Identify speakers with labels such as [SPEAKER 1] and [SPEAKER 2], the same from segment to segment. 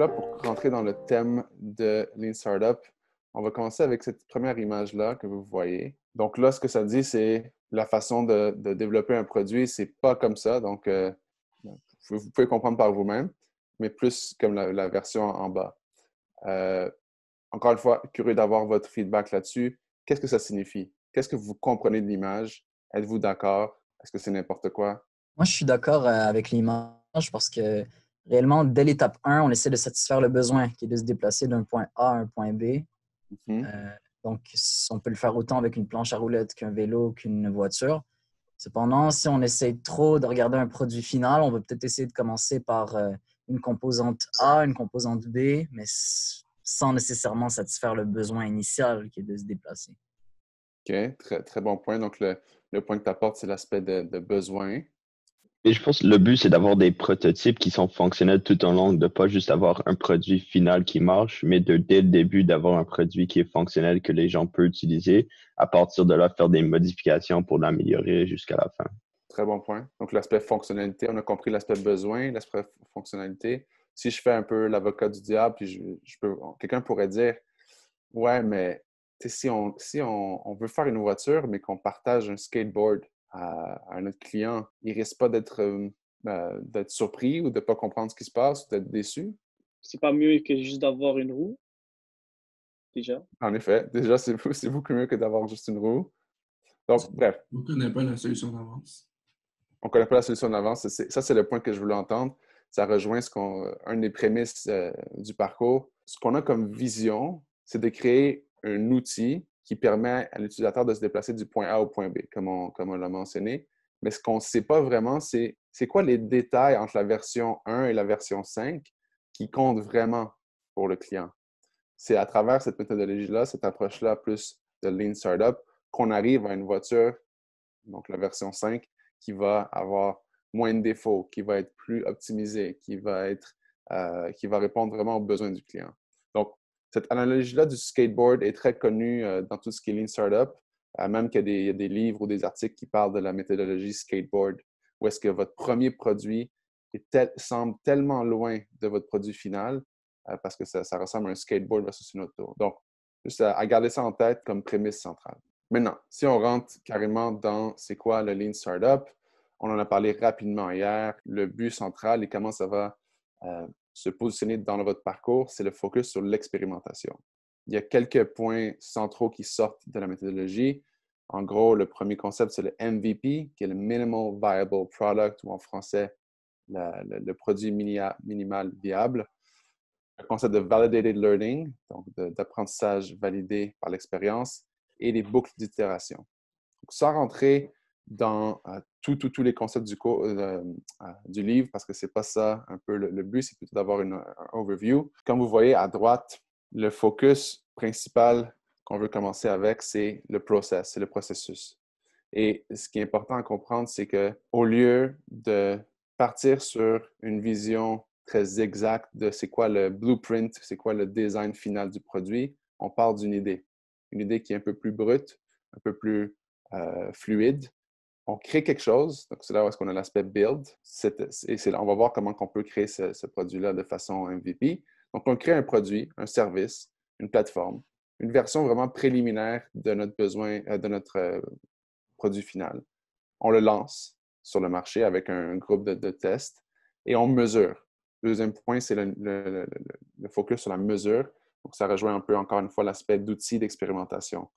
[SPEAKER 1] là, pour rentrer dans le thème de Lean Startup, on va commencer avec cette première image-là que vous voyez. Donc là, ce que ça dit, c'est la façon de développer un produit, c'est pas comme ça. Donc, vous pouvez comprendre par vous-même, mais plus comme la version en bas. Encore une fois, curieux d'avoir votre feedback là-dessus. Qu'est-ce que ça signifie? Qu'est-ce que vous comprenez de l'image? Êtes-vous d'accord? Est-ce que c'est n'importe quoi?
[SPEAKER 2] Moi, je suis d'accord avec l'image parce que réellement, dès l'étape 1, on essaie de satisfaire le besoin qui est de se déplacer d'un point A à un point B.
[SPEAKER 1] Mhm.
[SPEAKER 2] Donc, on peut le faire autant avec une planche à roulettes qu'un vélo, qu'une voiture. Cependant, si on essaie trop de regarder un produit final, on va peut-être essayer de commencer par une composante A, une composante B, mais sans nécessairement satisfaire le besoin initial qui est de se déplacer.
[SPEAKER 1] OK, très, très bon point. Donc, le point que tu apportes, c'est l'aspect de besoin.
[SPEAKER 3] Et je pense que le but, c'est d'avoir des prototypes qui sont fonctionnels tout au long, de pas juste avoir un produit final qui marche, mais dès le début, d'avoir un produit qui est fonctionnel que les gens peuvent utiliser. À partir de là, faire des modifications pour l'améliorer jusqu'à la fin.
[SPEAKER 1] Très bon point. Donc, l'aspect fonctionnalité, on a compris l'aspect besoin, l'aspect fonctionnalité. Si je fais un peu l'avocat du diable, puis quelqu'un pourrait dire, ouais, mais si on veut faire une voiture, mais qu'on partage un skateboard à notre client, il risque pas d'être surpris ou de ne pas comprendre ce qui se passe ou d'être déçu.
[SPEAKER 4] C'est pas mieux que juste d'avoir une roue, déjà.
[SPEAKER 1] En effet, déjà, c'est beaucoup mieux que d'avoir juste une roue. Donc, bref.
[SPEAKER 5] On ne connaît pas la solution d'avance.
[SPEAKER 1] On ne connaît pas la solution d'avance. Ça, c'est le point que je voulais entendre. Ça rejoint un des prémices du parcours. Ce qu'on a comme vision, c'est de créer un outil qui permet à l'utilisateur de se déplacer du point A au point B, comme on l'a mentionné. Mais ce qu'on ne sait pas vraiment, c'est quoi les détails entre la version 1 et la version 5 qui comptent vraiment pour le client. C'est à travers cette méthodologie-là, cette approche-là plus de Lean Startup, qu'on arrive à une voiture, donc la version 5, qui va avoir moins de défauts, qui va être plus optimisée, qui va répondre vraiment aux besoins du client. Donc, cette analogie-là du skateboard est très connue dans tout ce qui est Lean Startup, même qu'il y a des livres ou des articles qui parlent de la méthodologie skateboard, où est-ce que votre premier produit semble tellement loin de votre produit final parce que ça ressemble à un skateboard versus une auto. Donc, juste à garder ça en tête comme prémisse centrale. Maintenant, si on rentre carrément dans c'est quoi le Lean Startup, on en a parlé rapidement hier. Le but central et comment ça va se positionner dans votre parcours, c'est le focus sur l'expérimentation. Il y a quelques points centraux qui sortent de la méthodologie. En gros, le premier concept, c'est le MVP, qui est le Minimal Viable Product, ou en français, le produit minimal viable. Le concept de Validated Learning, donc d'apprentissage validé par l'expérience, et les boucles d'itération. Donc, sans rentrer dans tous les concepts du livre, parce que ce n'est pas ça un peu le but, c'est plutôt d'avoir un overview. Comme vous voyez à droite, le focus principal qu'on veut commencer avec, c'est le process, c'est le processus. Et ce qui est important à comprendre, c'est qu'au lieu de partir sur une vision très exacte de c'est quoi le blueprint, c'est quoi le design final du produit, on part d'une idée. Une idée qui est un peu plus brute, un peu plus fluide. On crée quelque chose, donc c'est là où est-ce qu'on a l'aspect build. On va voir comment on peut créer ce produit-là de façon MVP. Donc, on crée un produit, un service, une plateforme, une version vraiment préliminaire de notre besoin, de notre produit final. On le lance sur le marché avec un groupe de tests et on mesure. Le deuxième point, c'est le focus sur la mesure. Donc, ça rejoint un peu, encore une fois, l'aspect d'outils d'expérimentation.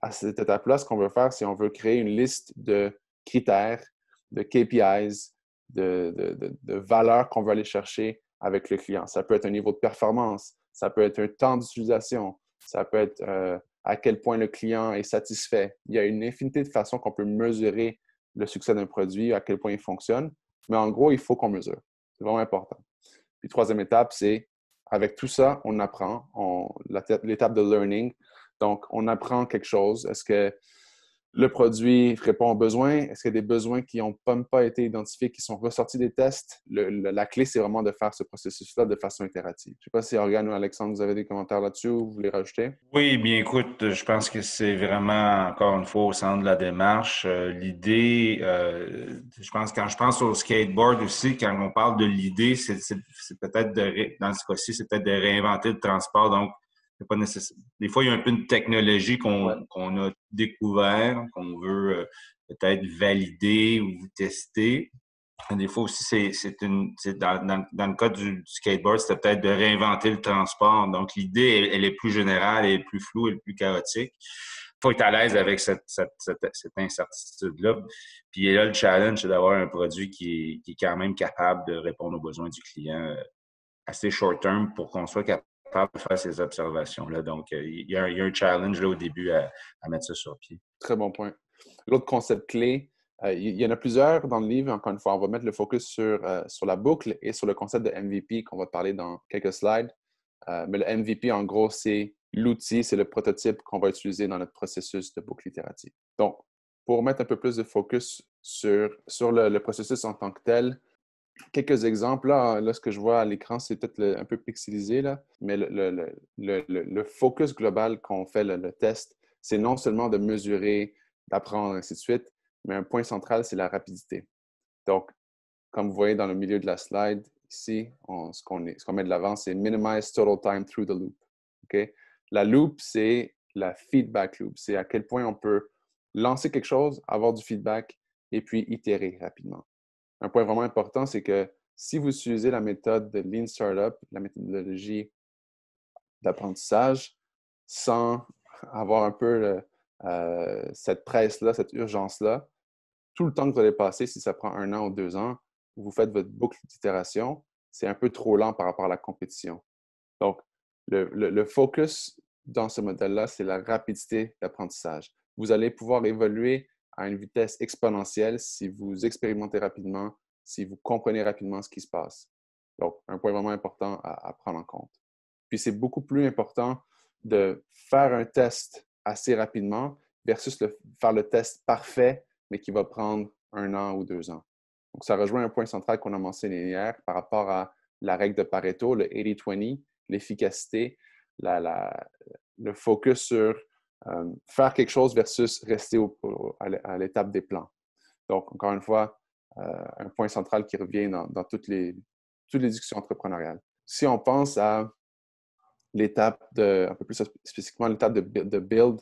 [SPEAKER 1] À cette étape-là, ce qu'on veut faire, c'est qu'on veut créer une liste de critères, de KPIs, de valeurs qu'on veut aller chercher avec le client. Ça peut être un niveau de performance, ça peut être un temps d'utilisation, ça peut être à quel point le client est satisfait. Il y a une infinité de façons qu'on peut mesurer le succès d'un produit, à quel point il fonctionne. Mais en gros, il faut qu'on mesure. C'est vraiment important. Puis, troisième étape, c'est avec tout ça, on apprend. L'étape de learning. Donc, on apprend quelque chose. Est-ce que le produit répond aux besoins? Est-ce qu'il y a des besoins qui n'ont même pas été identifiés, qui sont ressortis des tests? La clé, c'est vraiment de faire ce processus-là de façon itérative. Je ne sais pas si Organe ou Alexandre, vous avez des commentaires là-dessus ou vous voulez rajouter?
[SPEAKER 6] Oui, bien écoute, je pense que c'est vraiment, encore une fois, au centre de la démarche. L'idée, je pense, quand je pense au skateboard aussi, quand on parle de l'idée, c'est peut-être dans ce cas-ci, c'est peut-être de réinventer le transport. Donc, c'est pas nécessaire. Des fois, il y a un peu une technologie qu'on a découvert, qu'on veut peut-être valider ou tester. Des fois aussi, dans le cas du skateboard, c'était peut-être de réinventer le transport. Donc, l'idée, elle est plus générale, elle est plus floue, elle est plus chaotique. Il faut être à l'aise avec cette incertitude-là. Puis là, le challenge, c'est d'avoir un produit qui est quand même capable de répondre aux besoins du client assez short term pour qu'on soit capable de faire ces observations-là. Donc, il y a un challenge là, au début à mettre ça sur pied.
[SPEAKER 1] Très bon point. L'autre concept clé, il y en a plusieurs dans le livre. Encore une fois, on va mettre le focus sur la boucle et sur le concept de MVP qu'on va parler dans quelques slides. Mais le MVP, en gros, c'est l'outil, c'est le prototype qu'on va utiliser dans notre processus de boucle itérative. Donc, pour mettre un peu plus de focus sur le processus en tant que tel, quelques exemples. Là, ce que je vois à l'écran, c'est peut-être un peu pixelisé, là, mais le focus global qu'on fait le test, c'est non seulement de mesurer, d'apprendre, ainsi de suite, mais un point central, c'est la rapidité. Donc, comme vous voyez dans le milieu de la slide, ici, ce qu'on met de l'avant, c'est Minimize Total Time Through the Loop. Okay? La loop, c'est la feedback loop. C'est à quel point on peut lancer quelque chose, avoir du feedback et puis itérer rapidement. Un point vraiment important, c'est que si vous utilisez la méthode de Lean Startup, la méthodologie d'apprentissage, sans avoir un peu cette presse-là, cette urgence-là, tout le temps que vous allez passer, si ça prend 1 an ou 2 ans, vous faites votre boucle d'itération, c'est un peu trop lent par rapport à la compétition. Donc, le focus dans ce modèle-là, c'est la rapidité d'apprentissage. Vous allez pouvoir évoluer à une vitesse exponentielle si vous expérimentez rapidement, si vous comprenez rapidement ce qui se passe. Donc, un point vraiment important à prendre en compte. Puis, c'est beaucoup plus important de faire un test assez rapidement versus faire le test parfait, mais qui va prendre 1 an ou 2 ans. Donc, ça rejoint un point central qu'on a mentionné hier par rapport à la règle de Pareto, le 80-20, l'efficacité, le focus sur faire quelque chose versus rester à l'étape des plans. Donc, encore une fois, un point central qui revient dans toutes les discussions entrepreneuriales. Si on pense à l'étape un peu plus spécifiquement l'étape de build,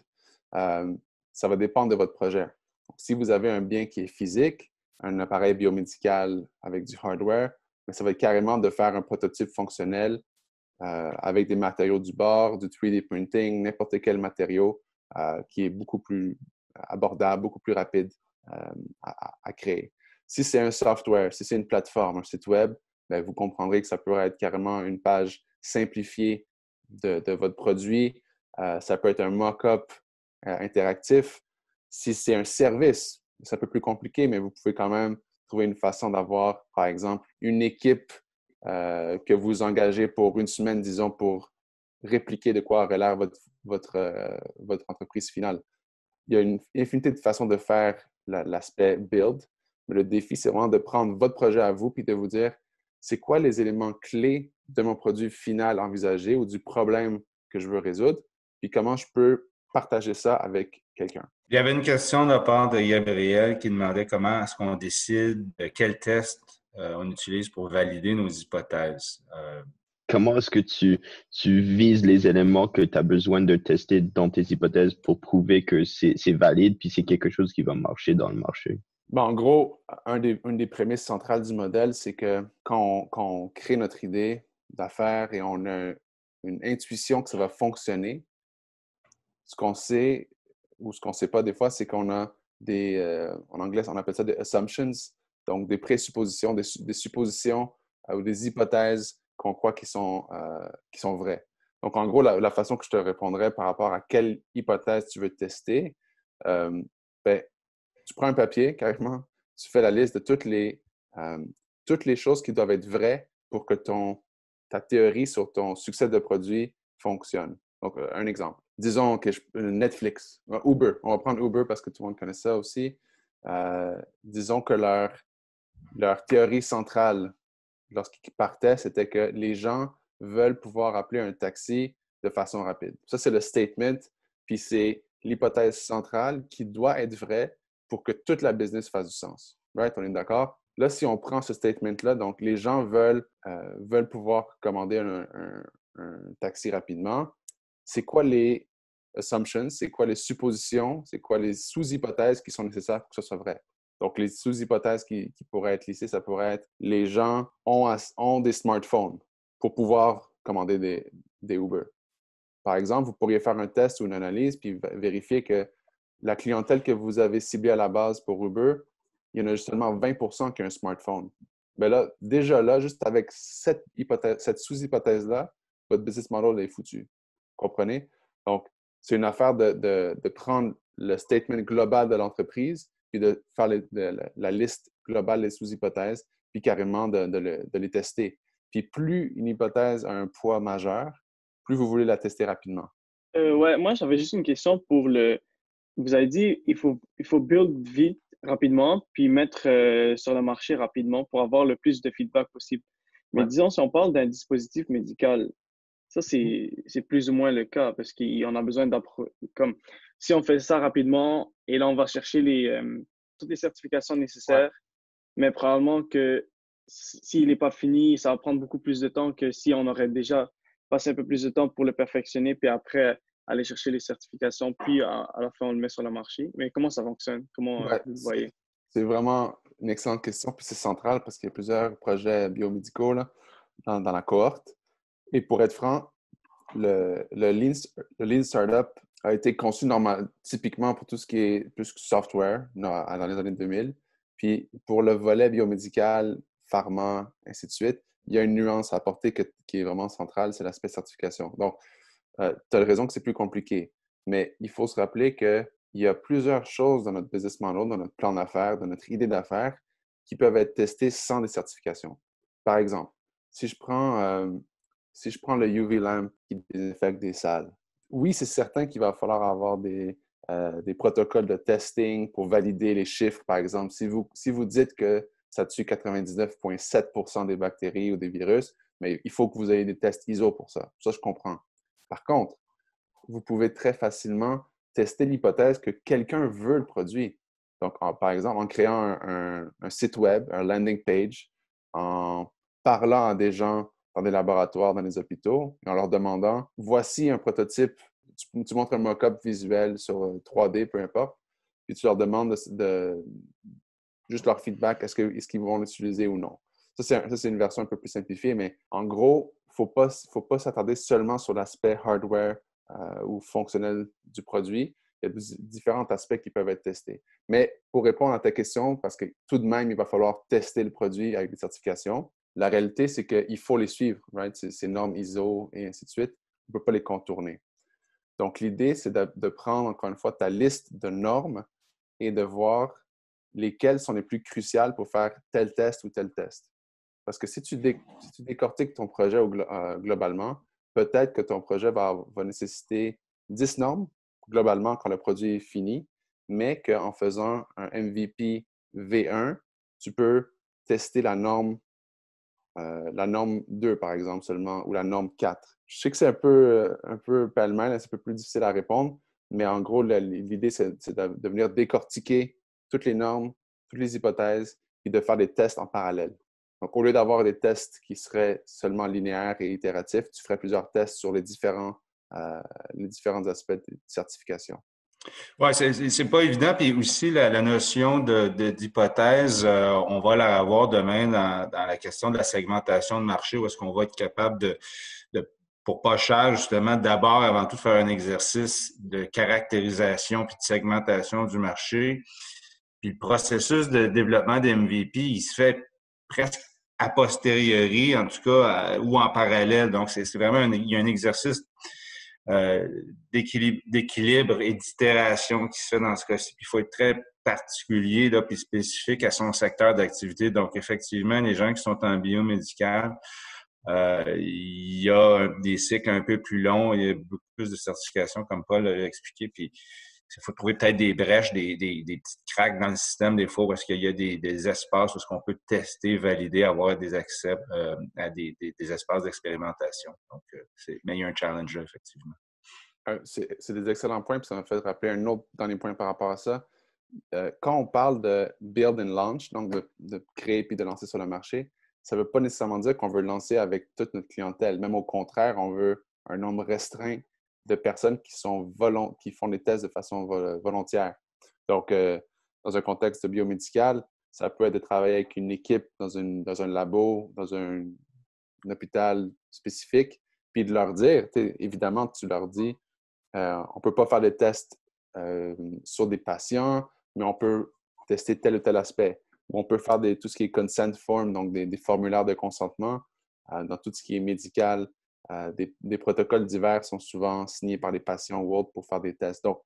[SPEAKER 1] ça va dépendre de votre projet. Donc, si vous avez un bien qui est physique, un appareil biomédical avec du hardware, mais ça va être carrément de faire un prototype fonctionnel avec des matériaux du bord, du 3D printing, n'importe quel matériau qui est beaucoup plus abordable, beaucoup plus rapide à créer. Si c'est un software, si c'est une plateforme, un site web, bien, vous comprendrez que ça peut être carrément une page simplifiée de votre produit. Ça peut être un mock-up interactif. Si c'est un service, c'est un peu plus compliqué, mais vous pouvez quand même trouver une façon d'avoir, par exemple, une équipe que vous engagez pour 1 semaine, disons, pour répliquer de quoi aurait l'air votre entreprise finale. Il y a une infinité de façons de faire l'aspect build, mais le défi, c'est vraiment de prendre votre projet à vous puis de vous dire, c'est quoi les éléments clés de mon produit final envisagé ou du problème que je veux résoudre, puis comment je peux partager ça avec quelqu'un.
[SPEAKER 6] Il y avait une question de la part de Gabriel qui demandait comment est-ce qu'on décide quel test on utilise pour valider nos hypothèses.
[SPEAKER 3] Comment est-ce que tu vises les éléments que tu as besoin de tester dans tes hypothèses pour prouver que c'est valide puis c'est quelque chose qui va marcher dans le marché?
[SPEAKER 1] Bon, en gros, une des prémices centrales du modèle, c'est que quand on crée notre idée d'affaires et on a une intuition que ça va fonctionner, ce qu'on sait ou ce qu'on ne sait pas des fois, c'est qu'on a en anglais, on appelle ça des assumptions, donc des présuppositions, des suppositions ou des hypothèses qu'on croit qui sont vraies. Donc, en gros, la façon que je te répondrais par rapport à quelle hypothèse tu veux tester, ben, tu prends un papier, carrément, tu fais la liste de toutes les choses qui doivent être vraies pour que ta théorie sur ton succès de produit fonctionne. Donc, un exemple. disons que Netflix, Uber, on va prendre Uber parce que tout le monde connaît ça aussi. Disons que leur théorie centrale lorsqu'ils partaient, c'était que les gens veulent pouvoir appeler un taxi de façon rapide. Ça, c'est le statement, puis c'est l'hypothèse centrale qui doit être vraie pour que toute la business fasse du sens. Right? On est d'accord? Là, si on prend ce statement-là, donc les gens veulent pouvoir commander un taxi rapidement, c'est quoi les assumptions, c'est quoi les suppositions, c'est quoi les sous-hypothèses qui sont nécessaires pour que ce soit vrai? Donc, les sous-hypothèses qui pourraient être listées, ça pourrait être les gens ont des smartphones pour pouvoir commander des Uber. Par exemple, vous pourriez faire un test ou une analyse puis vérifier que la clientèle que vous avez ciblée à la base pour Uber, il y en a seulement 20% qui ont un smartphone. Bien là, déjà là, juste avec cette sous-hypothèse-là, votre business model est foutu. Comprenez? Donc, c'est une affaire de prendre le statement global de l'entreprise puis de faire la liste globale des sous-hypothèses, puis carrément de les tester. Puis plus une hypothèse a un poids majeur, plus vous voulez la tester rapidement.
[SPEAKER 4] Ouais, moi, j'avais juste une question pour le. Vous avez dit il faut build vite, rapidement, puis mettre sur le marché rapidement pour avoir le plus de feedback possible. Mais
[SPEAKER 1] Ouais.
[SPEAKER 4] disons, si on parle d'un dispositif médical, ça, c'est plus ou moins le cas parce qu'on a besoin comme si on fait ça rapidement et là, on va chercher toutes les certifications nécessaires, mais probablement que s'il n'est pas fini, ça va prendre beaucoup plus de temps que si on aurait déjà passé un peu plus de temps pour le perfectionner, puis après aller chercher les certifications, puis à la fin, on le met sur le marché. Mais comment ça fonctionne? Comment
[SPEAKER 1] Ouais,
[SPEAKER 4] vous le voyez?
[SPEAKER 1] c'est vraiment une excellente question, puis c'est central parce qu'il y a plusieurs projets biomédicaux là, dans la cohorte. Et pour être franc, le Lean Startup a été conçu typiquement pour tout ce qui est plus software dans les années 2000. Puis pour le volet biomédical, pharma, ainsi de suite, il y a une nuance à apporter qui est vraiment centrale, c'est l'aspect certification. Donc, tu as raison que c'est plus compliqué, mais il faut se rappeler qu'il y a plusieurs choses dans notre business model, dans notre plan d'affaires, dans notre idée d'affaires qui peuvent être testées sans des certifications. Par exemple, si je prends le UV lamp qui désinfecte des salles, oui, c'est certain qu'il va falloir avoir des protocoles de testing pour valider les chiffres, par exemple. Si vous dites que ça tue 99,7% des bactéries ou des virus, mais il faut que vous ayez des tests ISO pour ça. Ça, je comprends. Par contre, vous pouvez très facilement tester l'hypothèse que quelqu'un veut le produit. Donc, par exemple, en créant un site web, un landing page, en parlant à des gens dans des laboratoires, dans les hôpitaux, et en leur demandant, voici un prototype, tu montres un mock-up visuel sur 3D, peu importe, puis tu leur demandes juste leur feedback, est-ce qu'ils vont l'utiliser ou non. Ça, c'est une version un peu plus simplifiée, mais en gros, il ne faut pas s'attarder seulement sur l'aspect hardware ou fonctionnel du produit. Il y a différents aspects qui peuvent être testés. Mais pour répondre à ta question, parce que tout de même, il va falloir tester le produit avec des certifications, la réalité, c'est qu'il faut les suivre, right? Ces normes ISO et ainsi de suite. On ne peut pas les contourner. Donc, l'idée, c'est de prendre, encore une fois, ta liste de normes et de voir lesquelles sont les plus cruciales pour faire tel test ou tel test. Parce que si tu décortiques ton projet globalement, peut-être que ton projet va nécessiter 10 normes globalement quand le produit est fini, mais qu'en faisant un MVP V1, tu peux tester la norme 2, par exemple, seulement, ou la norme 4. Je sais que c'est un peu pêle-mêle, c'est un peu plus difficile à répondre, mais en gros, l'idée, c'est de venir décortiquer toutes les normes, toutes les hypothèses, et de faire des tests en parallèle. Donc, au lieu d'avoir des tests qui seraient seulement linéaires et itératifs, tu ferais plusieurs tests sur les différents aspects de certification.
[SPEAKER 6] Oui, c'est pas évident. Puis aussi, la notion d'hypothèse, on va la revoir demain dans la question de la segmentation de marché, où est-ce qu'on va être capable pour pas cher, justement, d'abord, avant tout, faire un exercice de caractérisation puis de segmentation du marché. Puis le processus de développement des MVP, il se fait presque a posteriori, en tout cas, ou en parallèle. Donc, c'est vraiment il y a un exercice d'équilibre et d'itération qui se fait dans ce cas-ci. Il faut être très particulier là, puis spécifique à son secteur d'activité. Donc, effectivement, les gens qui sont en biomédical, Il y a des cycles un peu plus longs, il y a beaucoup plus de certifications, comme Paul l'a expliqué. Puis, il faut trouver peut-être des brèches, des petites craques dans le système des fois parce qu'il y a des espaces où on peut tester, valider, avoir des accès à des espaces d'expérimentation. Donc, mais il y a un challenge là, effectivement.
[SPEAKER 1] C'est des excellents points, puis ça m'a fait rappeler un autre dernier point par rapport à ça. Quand on parle de build and launch, donc de créer puis de lancer sur le marché, ça ne veut pas nécessairement dire qu'on veut lancer avec toute notre clientèle. Même au contraire, on veut un nombre restreint de personnes qui font des tests de façon volontaire. Donc, dans un contexte biomédical, ça peut être de travailler avec une équipe dans un labo, dans un hôpital spécifique, puis de leur dire, évidemment, tu leur dis, on ne peut pas faire des tests sur des patients, mais on peut tester tel ou tel aspect. On peut faire tout ce qui est consent form, donc des formulaires de consentement. Dans tout ce qui est médical, des protocoles divers sont souvent signés par les patients ou autres pour faire des tests. Donc,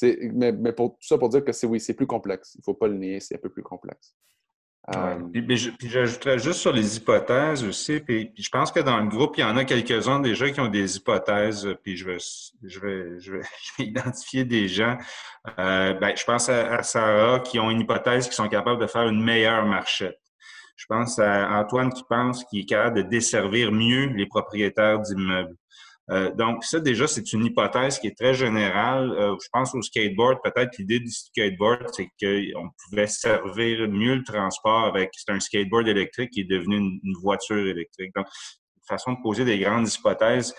[SPEAKER 1] mais tout ça pour dire que c'est plus complexe. Il ne faut pas le nier, c'est un peu plus complexe.
[SPEAKER 6] Puis j'ajouterais juste sur les hypothèses aussi. Puis je pense que dans le groupe, il y en a quelques-uns déjà qui ont des hypothèses. Puis je vais identifier des gens. Je pense à Sarah qui ont une hypothèse qui sont capables de faire une meilleure marchette. Je pense à Antoine qui est capable de desservir mieux les propriétaires d'immeubles. Donc, ça, déjà, c'est une hypothèse qui est très générale. Je pense au skateboard. Peut-être l'idée du skateboard, c'est qu'on pouvait servir mieux le transport c'est un skateboard électrique qui est devenu une voiture électrique. Donc, une façon de poser des grandes hypothèses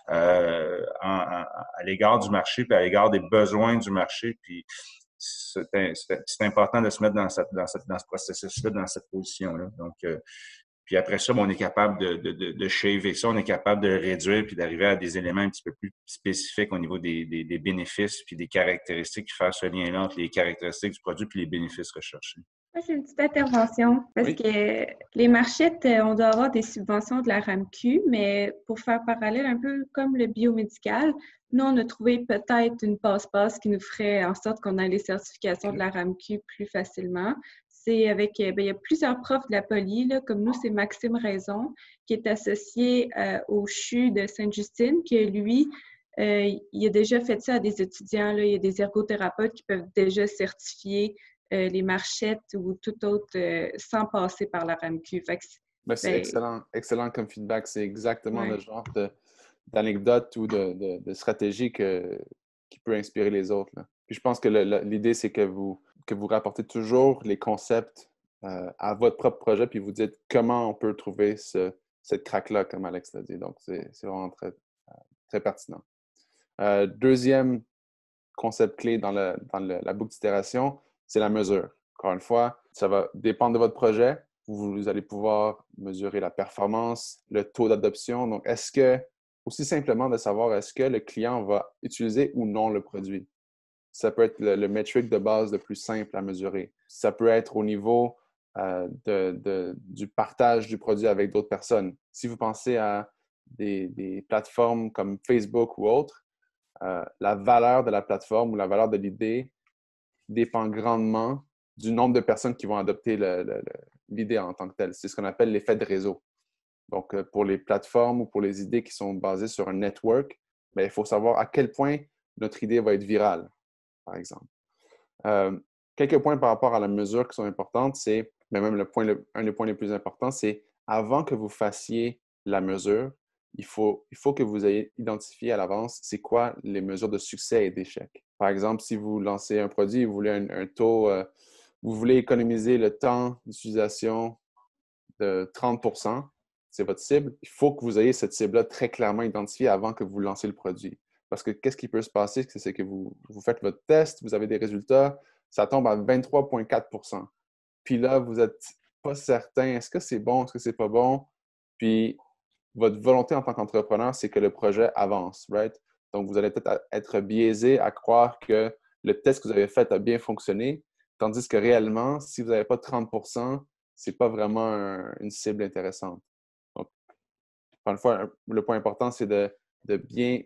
[SPEAKER 6] à l'égard du marché, puis à l'égard des besoins du marché. Puis, c'est important de se mettre dans ce processus-là, dans cette position-là. Donc, puis après ça, on est capable de shaver ça, on est capable de le réduire puis d'arriver à des éléments un petit peu plus spécifiques au niveau des bénéfices puis des caractéristiques, puis faire ce lien-là entre les caractéristiques du produit puis les bénéfices recherchés.
[SPEAKER 7] Moi, j'ai une petite intervention parce que les marchettes, on doit avoir des subventions de la RAMQ, mais pour faire parallèle un peu comme le biomédical, nous, on a trouvé peut-être une passe-passe qui nous ferait en sorte qu'on ait les certifications de la RAMQ plus facilement. C'est avec, il y a plusieurs profs de la poly, là, comme nous, c'est Maxime Raison, qui est associé au CHU de Sainte-Justine, que lui, il a déjà fait ça à des étudiants. Là, il y a des ergothérapeutes qui peuvent déjà certifier les marchettes ou tout autre sans passer par la RAMQ.
[SPEAKER 1] C'est excellent comme feedback. C'est exactement le genre d'anecdote ou de stratégie qui peut inspirer les autres. Là. Puis je pense que l'idée, c'est que vous rapportez toujours les concepts à votre propre projet, puis vous dites comment on peut trouver cette craque-là, comme Alex l'a dit. Donc, c'est vraiment très, très pertinent. Deuxième concept clé dans la boucle d'itération, c'est la mesure. Encore une fois, ça va dépendre de votre projet. Vous allez pouvoir mesurer la performance, le taux d'adoption. Donc, aussi simplement de savoir est-ce que le client va utiliser ou non le produit. Ça peut être le métrique de base le plus simple à mesurer. Ça peut être au niveau du partage du produit avec d'autres personnes. Si vous pensez à des plateformes comme Facebook ou autres, la valeur de la plateforme ou la valeur de l'idée dépend grandement du nombre de personnes qui vont adopter l'idée en tant que telle. C'est ce qu'on appelle l'effet de réseau. Donc, pour les plateformes ou pour les idées qui sont basées sur un network, il faut savoir à quel point notre idée va être virale, par exemple. Quelques points par rapport à la mesure qui sont importantes, c'est, mais même un des points les plus importants, c'est avant que vous fassiez la mesure, il faut que vous ayez identifié à l'avance c'est quoi les mesures de succès et d'échec. Par exemple, si vous lancez un produit et vous voulez un taux, vous voulez économiser le temps d'utilisation de 30%, c'est votre cible, il faut que vous ayez cette cible-là très clairement identifiée avant que vous lancez le produit. Parce que qu'est-ce qui peut se passer, c'est que vous faites votre test, vous avez des résultats, ça tombe à 23,4%. Puis là, vous n'êtes pas certain, est-ce que c'est bon, est-ce que c'est pas bon? Puis votre volonté en tant qu'entrepreneur, c'est que le projet avance, right? Donc, vous allez peut-être être biaisé à croire que le test que vous avez fait a bien fonctionné, tandis que réellement, si vous n'avez pas 30%, ce n'est pas vraiment une cible intéressante. Donc, encore une fois, le point important, c'est de bien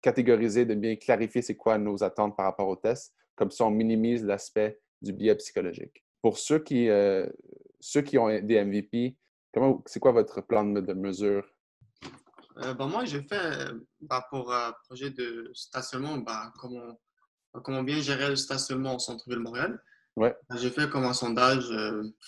[SPEAKER 1] catégoriser, de bien clarifier c'est quoi nos attentes par rapport au test. Comme ça, on minimise l'aspect du biais psychologique. Pour ceux qui ont des MVP, C'est quoi votre plan de mesure?
[SPEAKER 5] Moi, j'ai fait pour un projet de stationnement, comment bien gérer le stationnement au centre-ville de Montréal.
[SPEAKER 1] Ouais.
[SPEAKER 5] J'ai fait comme un sondage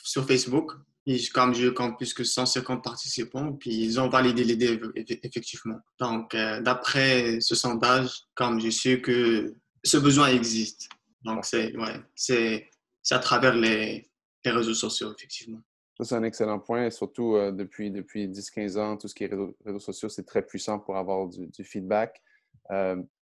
[SPEAKER 5] sur Facebook. Et comme j'ai eu comme plus que 150 participants, puis ils ont validé l'idée effectivement. Donc, d'après ce sondage, comme je sais que ce besoin existe. Donc, c'est à travers les réseaux sociaux, effectivement.
[SPEAKER 1] Ça, c'est un excellent point. Surtout depuis 10-15 ans, tout ce qui est réseaux sociaux, c'est très puissant pour avoir du feedback.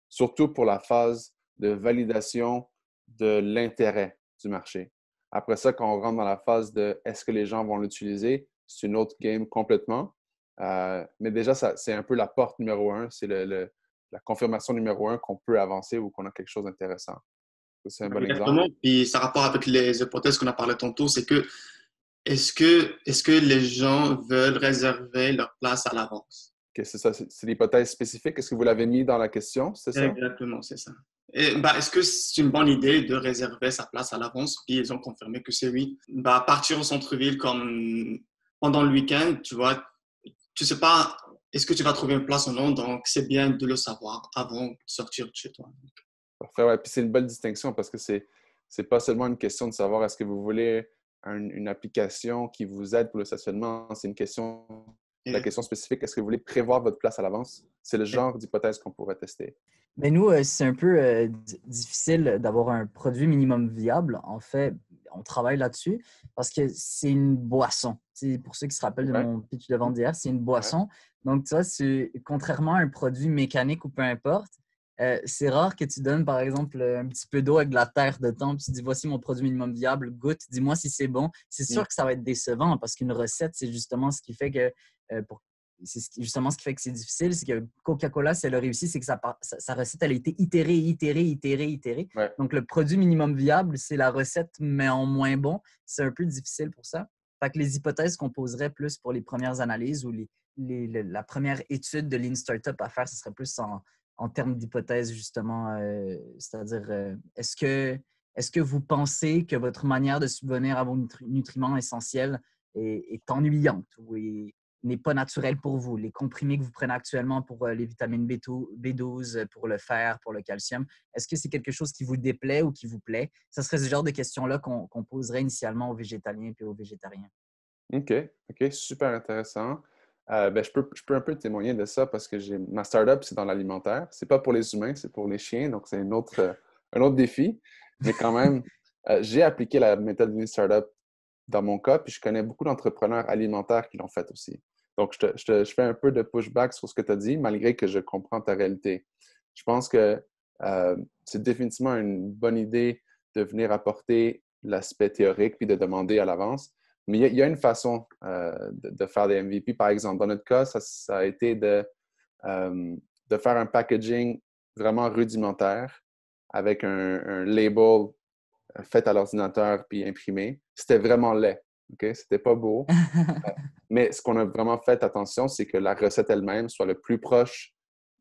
[SPEAKER 1] Surtout pour la phase de validation de l'intérêt du marché. Après ça, quand on rentre dans la phase de est-ce que les gens vont l'utiliser, c'est une autre game complètement. Mais déjà, c'est un peu la porte numéro 1. C'est la confirmation numéro 1 qu'on peut avancer ou qu'on a quelque chose d'intéressant. C'est un bon exemple.
[SPEAKER 5] Exactement. Puis ça a rapport avec les hypothèses qu'on a parlé tantôt, c'est que est-ce que les gens veulent réserver leur place à l'avance?
[SPEAKER 1] Okay, c'est ça, c'est l'hypothèse spécifique. Est-ce que vous l'avez mis dans la question, c'est ça?
[SPEAKER 5] Exactement, c'est ça. Est-ce que c'est une bonne idée de réserver sa place à l'avance? Puis ils ont confirmé que c'est oui. Partir au centre-ville comme pendant le week-end, tu vois, tu sais pas est-ce que tu vas trouver une place ou non, donc c'est bien de le savoir avant de sortir de chez toi.
[SPEAKER 1] Parfait, ouais. Puis c'est une belle distinction parce que c'est pas seulement une question de savoir est-ce que vous voulez une application qui vous aide pour le stationnement, c'est la question spécifique, est-ce que vous voulez prévoir votre place à l'avance? C'est le genre d'hypothèse qu'on pourrait tester.
[SPEAKER 2] Mais nous, c'est un peu difficile d'avoir un produit minimum viable. En fait, on travaille là-dessus parce que c'est une boisson. Pour ceux qui se rappellent de mon pitch de vente d'hier, c'est une boisson. Donc, tu vois, contrairement à un produit mécanique ou peu importe, c'est rare que tu donnes, par exemple, un petit peu d'eau avec de la terre dedans, puis tu dis, voici mon produit minimum viable, goûte, dis-moi si c'est bon. C'est sûr que ça va être décevant parce qu'une recette, c'est justement ce qui fait que, justement ce qui fait que c'est difficile, c'est que Coca-Cola, si elle a réussi, c'est que sa recette, elle a été itérée.
[SPEAKER 1] Ouais.
[SPEAKER 2] Donc, le produit minimum viable, c'est la recette, mais en moins bon. C'est un peu difficile pour ça. Fait que les hypothèses qu'on poserait plus pour les premières analyses ou la première étude de Lean Startup à faire, ce serait plus en termes d'hypothèses, justement, c'est-à-dire, est-ce que vous pensez que votre manière de subvenir à vos nutriments essentiels est ennuyante ou n'est pas naturelle pour vous? Les comprimés que vous prenez actuellement pour les vitamines B12, pour le fer, pour le calcium, est-ce que c'est quelque chose qui vous déplaît ou qui vous plaît? Ce serait ce genre de questions-là qu'on poserait initialement aux végétaliens et aux végétariens.
[SPEAKER 1] OK, super intéressant. Je peux un peu témoigner de ça parce que ma startup, c'est dans l'alimentaire. C'est pas pour les humains, c'est pour les chiens, donc c'est un autre défi. Mais quand même, j'ai appliqué la méthode d'une startup dans mon cas, puis je connais beaucoup d'entrepreneurs alimentaires qui l'ont fait aussi. Donc, je fais un peu de pushback sur ce que tu as dit, malgré que je comprends ta réalité. Je pense que c'est définitivement une bonne idée de venir apporter l'aspect théorique puis de demander à l'avance. Mais il y a une façon de faire des MVP. Par exemple, dans notre cas, ça a été de faire un packaging vraiment rudimentaire avec un label fait à l'ordinateur puis imprimé. C'était vraiment laid. Okay? C'était pas beau. Mais ce qu'on a vraiment fait attention, c'est que la recette elle-même soit le plus proche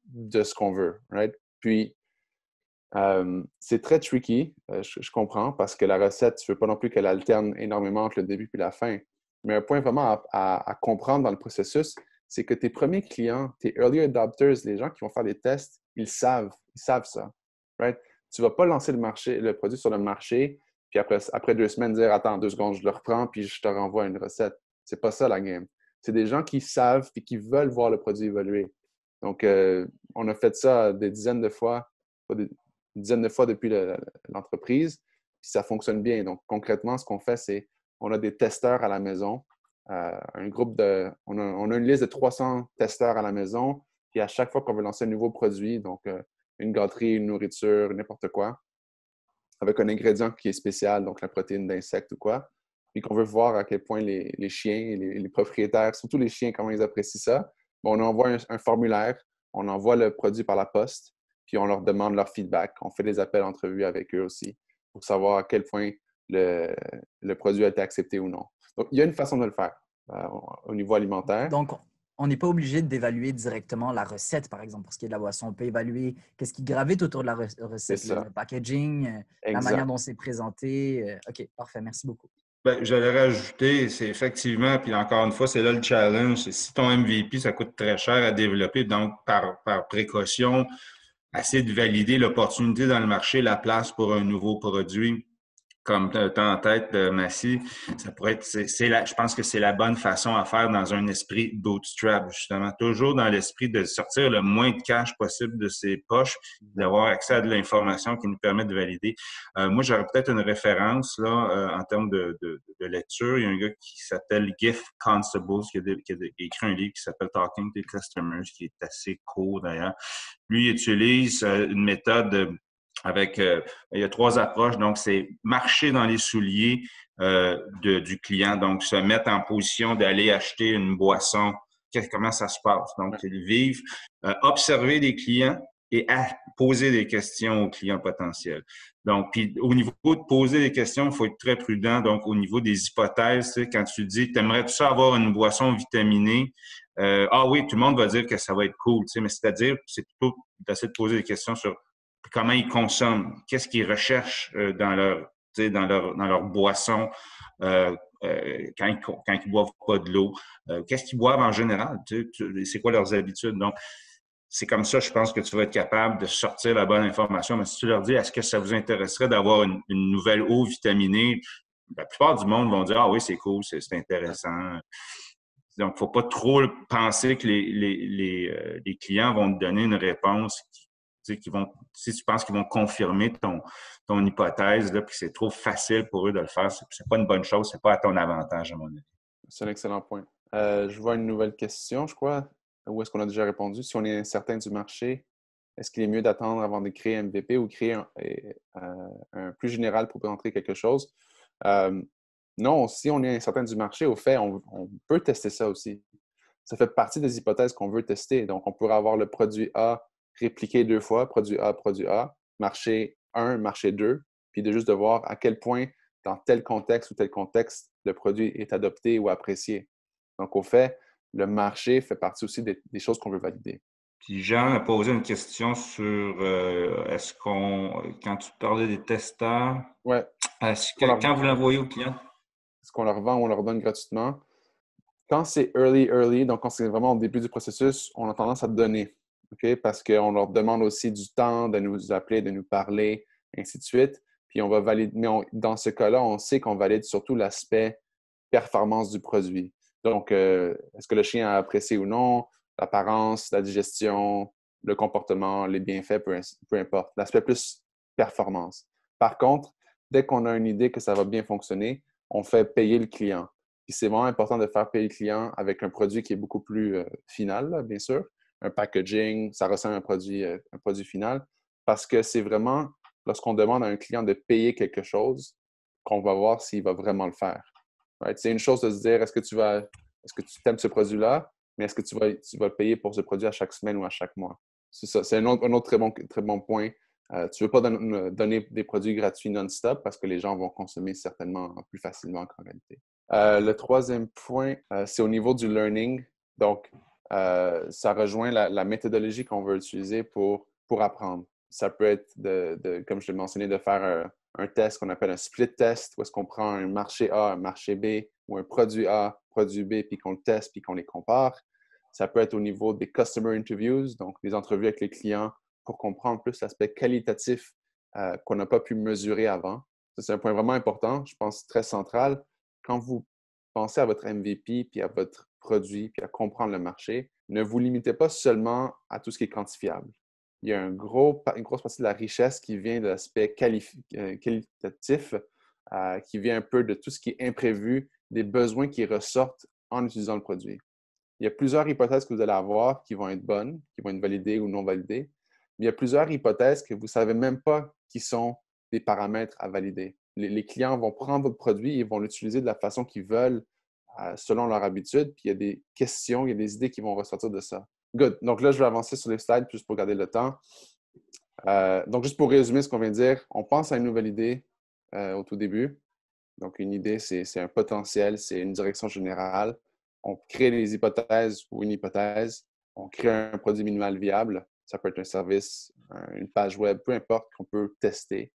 [SPEAKER 1] de ce qu'on veut. Right? Puis, c'est très tricky, je comprends, parce que la recette, tu ne veux pas non plus qu'elle alterne énormément entre le début et la fin. Mais un point vraiment à comprendre dans le processus, c'est que tes premiers clients, tes early adopters, les gens qui vont faire des tests, ils savent ça. Right? Tu ne vas pas lancer le produit sur le marché, puis après 2 semaines, dire « Attends, 2 secondes, je le reprends, puis je te renvoie une recette. » C'est pas ça la game. C'est des gens qui savent et qui veulent voir le produit évoluer. Donc, on a fait ça des dizaines de fois, une dizaine de fois depuis l'entreprise, puis ça fonctionne bien. Donc, concrètement, ce qu'on fait, c'est on a des testeurs à la maison, on a une liste de 300 testeurs à la maison, puis à chaque fois qu'on veut lancer un nouveau produit, donc une gâterie, une nourriture, n'importe quoi, avec un ingrédient qui est spécial, donc la protéine d'insecte ou quoi, puis qu'on veut voir à quel point les chiens, les propriétaires, surtout les chiens, comment ils apprécient ça, on envoie un formulaire, on envoie le produit par la poste, puis on leur demande leur feedback. On fait des appels entrevues avec eux aussi pour savoir à quel point le produit a été accepté ou non. Donc, il y a une façon de le faire au niveau alimentaire.
[SPEAKER 2] Donc, on n'est pas obligé d'évaluer directement la recette, par exemple, pour ce qui est de la boisson. On peut évaluer qu'est-ce qui gravite autour de la recette, le packaging, la manière dont c'est présenté. OK, parfait. Merci beaucoup.
[SPEAKER 6] Ben, j'allais rajouter, c'est effectivement, puis encore une fois, c'est là le challenge, c'est si ton MVP, ça coûte très cher à développer, donc par précaution, essayer de valider l'opportunité dans le marché, la place pour un nouveau produit. Comme tu as en tête, Massy, ça pourrait être, je pense que c'est la bonne façon à faire dans un esprit bootstrap, justement. Toujours dans l'esprit de sortir le moins de cash possible de ses poches, d'avoir accès à de l'information qui nous permet de valider. Moi, j'aurais peut-être une référence là en termes de lecture. Il y a un gars qui s'appelle Giff Constable, qui a écrit un livre qui s'appelle Talking to Customers, qui est assez court d'ailleurs. Lui, il utilise une méthode avec, il y a 3 approches. Donc, c'est marcher dans les souliers du client. Donc, se mettre en position d'aller acheter une boisson. Comment ça se passe? Donc, ils vivent, observer les clients et poser des questions aux clients potentiels. Donc, puis au niveau de poser des questions, il faut être très prudent. Donc, au niveau des hypothèses, tu sais, quand tu dis, t'aimerais-tu ça avoir une boisson vitaminée? Ah oui, tout le monde va dire que ça va être cool, tu sais, mais c'est-à-dire, c'est plutôt d'essayer de poser des questions sur comment ils consomment, qu'est-ce qu'ils recherchent dans leur boisson quand ils boivent pas de l'eau, qu'est-ce qu'ils boivent en général, c'est quoi leurs habitudes. Donc, c'est comme ça, je pense que tu vas être capable de sortir la bonne information. Mais si tu leur dis, est-ce que ça vous intéresserait d'avoir une nouvelle eau vitaminée, la plupart du monde vont dire, ah oui, c'est cool, c'est intéressant. Donc, il ne faut pas trop penser que les clients vont te donner une réponse si tu penses qu'ils vont confirmer ton hypothèse, là, puis c'est trop facile pour eux de le faire, c'est pas une bonne chose, c'est pas à ton avantage, à mon avis.
[SPEAKER 1] C'est un excellent point. Je vois une nouvelle question, je crois. Où est-ce qu'on a déjà répondu? Si on est incertain du marché, est-ce qu'il est mieux d'attendre avant de créer un MVP ou créer un plus général pour présenter quelque chose? Non, si on est incertain du marché, au fait, on peut tester ça aussi. Ça fait partie des hypothèses qu'on veut tester. Donc, on pourrait avoir le produit A répliqué 2 fois, produit A, marché 1, marché 2, puis de juste de voir à quel point, dans tel contexte ou tel contexte, le produit est adopté ou apprécié. Donc, au fait, le marché fait partie aussi des choses qu'on veut valider.
[SPEAKER 6] Puis Jean a posé une question sur quand tu parlais des testeurs,
[SPEAKER 1] ouais.
[SPEAKER 6] Quand vous l'envoyez au client?
[SPEAKER 1] Est-ce qu'on leur vend ou on leur donne gratuitement? Quand c'est early, donc quand c'est vraiment au début du processus, on a tendance à donner. Okay? Parce qu'on leur demande aussi du temps de nous appeler, de nous parler, ainsi de suite. Puis on va valider. Mais dans ce cas-là, on sait qu'on valide surtout l'aspect performance du produit. Donc, est-ce que le chien a apprécié ou non, l'apparence, la digestion, le comportement, les bienfaits, peu importe. L'aspect plus performance. Par contre, dès qu'on a une idée que ça va bien fonctionner, on fait payer le client. Puis c'est vraiment important de faire payer le client avec un produit qui est beaucoup plus final, là, bien sûr. Un packaging, ça ressemble à un produit final. Parce que c'est vraiment lorsqu'on demande à un client de payer quelque chose qu'on va voir s'il va vraiment le faire. Right? C'est une chose de se dire, est-ce que tu aimes ce produit-là, mais est-ce que tu vas le payer pour ce produit à chaque semaine ou à chaque mois? C'est ça. C'est un autre très bon point. Tu ne veux pas donner des produits gratuits non-stop parce que les gens vont consommer certainement plus facilement qu'en réalité. Le troisième point, c'est au niveau du learning. Donc, ça rejoint la méthodologie qu'on veut utiliser pour apprendre. Ça peut être, comme je l'ai mentionné, de faire un test qu'on appelle un split test, où est-ce qu'on prend un marché A, un marché B, ou un produit A, produit B, puis qu'on le teste, puis qu'on les compare. Ça peut être au niveau des customer interviews, donc des entrevues avec les clients, pour comprendre plus l'aspect qualitatif qu'on n'a pas pu mesurer avant. Ça, c'est un point vraiment important, je pense très central. Quand vous pensez à votre MVP, puis à votre produit, puis à comprendre le marché, ne vous limitez pas seulement à tout ce qui est quantifiable. Il y a une grosse partie de la richesse qui vient de l'aspect qualitatif, qui vient un peu de tout ce qui est imprévu, des besoins qui ressortent en utilisant le produit. Il y a plusieurs hypothèses que vous allez avoir qui vont être bonnes, qui vont être validées ou non validées. Mais il y a plusieurs hypothèses que vous ne savez même pas qui sont des paramètres à valider. Les clients vont prendre votre produit et vont l'utiliser de la façon qu'ils veulent selon leur habitude. Puis il y a des questions, il y a des idées qui vont ressortir de ça. Good. Donc là, je vais avancer sur les slides juste pour garder le temps. Donc, juste pour résumer ce qu'on vient de dire, on pense à une nouvelle idée au tout début. Donc, une idée, c'est un potentiel, c'est une direction générale. On crée des hypothèses ou une hypothèse. On crée un produit minimal viable. Ça peut être un service, une page web, peu importe qu'on peut tester.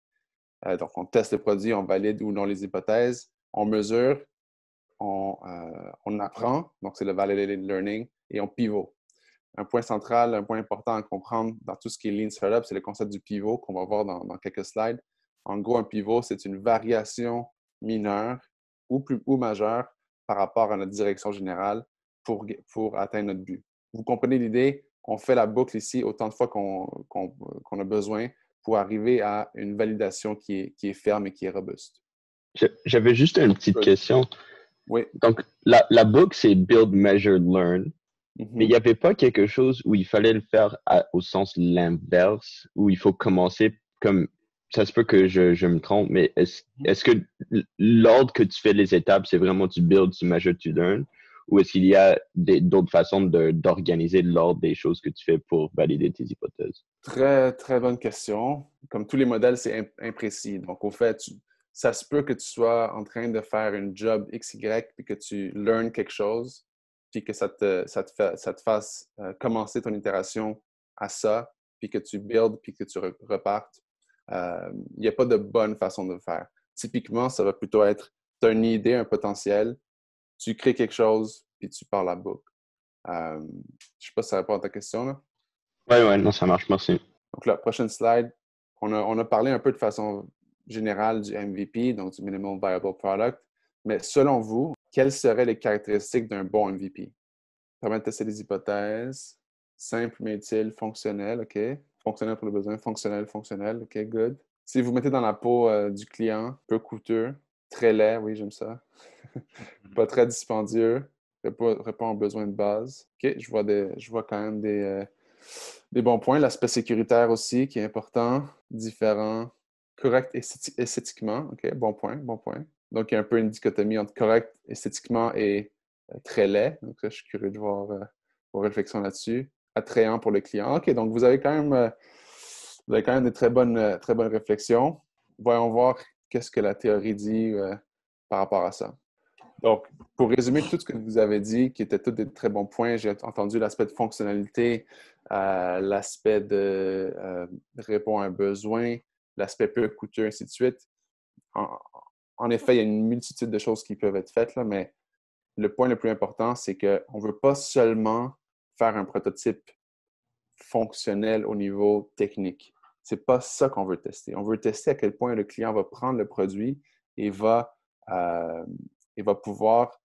[SPEAKER 1] Donc, on teste le produit, on valide ou non les hypothèses. on mesure, on apprend, donc c'est le validated learning, et on pivot. Un point central, un point important à comprendre dans tout ce qui est Lean Startup, c'est le concept du pivot qu'on va voir dans quelques slides. En gros, un pivot, c'est une variation mineure ou majeure par rapport à notre direction générale pour atteindre notre but. Vous comprenez l'idée? On fait la boucle ici autant de fois qu'on a besoin pour arriver à une validation qui est ferme et qui est robuste.
[SPEAKER 3] J'avais juste une petite question.
[SPEAKER 1] Oui.
[SPEAKER 3] Donc, la boucle, c'est build, measure, learn. Mais il n'y avait pas quelque chose où il fallait le faire au sens l'inverse, où il faut commencer comme, ça se peut que je me trompe, mais est-ce que l'ordre que tu fais les étapes, c'est vraiment tu build, tu measure, tu learn, ou est-ce qu'il y a d'autres façons d'organiser l'ordre des choses que tu fais pour valider tes hypothèses?
[SPEAKER 1] Très, très bonne question. Comme tous les modèles, c'est imprécis. Donc, au fait, ça se peut que tu sois en train de faire une job XY puis que tu learn quelque chose, puis que ça te fasse commencer ton itération à ça, puis que tu build, puis que tu repartes. Il n'y a pas de bonne façon de le faire. Typiquement, ça va plutôt être, tu as une idée, un potentiel, tu crées quelque chose, puis tu pars la boucle. Je ne sais pas si ça répond à ta question, là.
[SPEAKER 3] Ouais, non, ça marche, merci.
[SPEAKER 1] Donc, la prochaine slide, on a parlé un peu de façon générale du MVP, donc du Minimal Viable Product. Mais selon vous, quelles seraient les caractéristiques d'un bon MVP? Permet de tester des hypothèses. Simple mais utile, fonctionnel, OK. Fonctionnel pour le besoin, fonctionnel, OK, good. Si vous mettez dans la peau du client, peu coûteux, très laid, oui, j'aime ça. Pas très dispendieux, répond aux besoins de base. OK, je vois quand même des bons points. L'aspect sécuritaire aussi, qui est important, différent, correct esthétiquement. OK, bon point, bon point. Donc, il y a un peu une dichotomie entre correct esthétiquement et très laid. Donc, ça, je suis curieux de voir vos réflexions là-dessus. Attrayant pour le client. OK, donc vous avez quand même des très bonnes réflexions. Voyons voir qu'est-ce que la théorie dit par rapport à ça. Donc, pour résumer tout ce que vous avez dit, qui étaient tous des très bons points, j'ai entendu l'aspect de fonctionnalité, l'aspect de répondre à un besoin, l'aspect peu coûteux, ainsi de suite. En effet, il y a une multitude de choses qui peuvent être faites, là, mais le point le plus important, c'est qu'on ne veut pas seulement faire un prototype fonctionnel au niveau technique. Ce n'est pas ça qu'on veut tester. On veut tester à quel point le client va prendre le produit et va pouvoir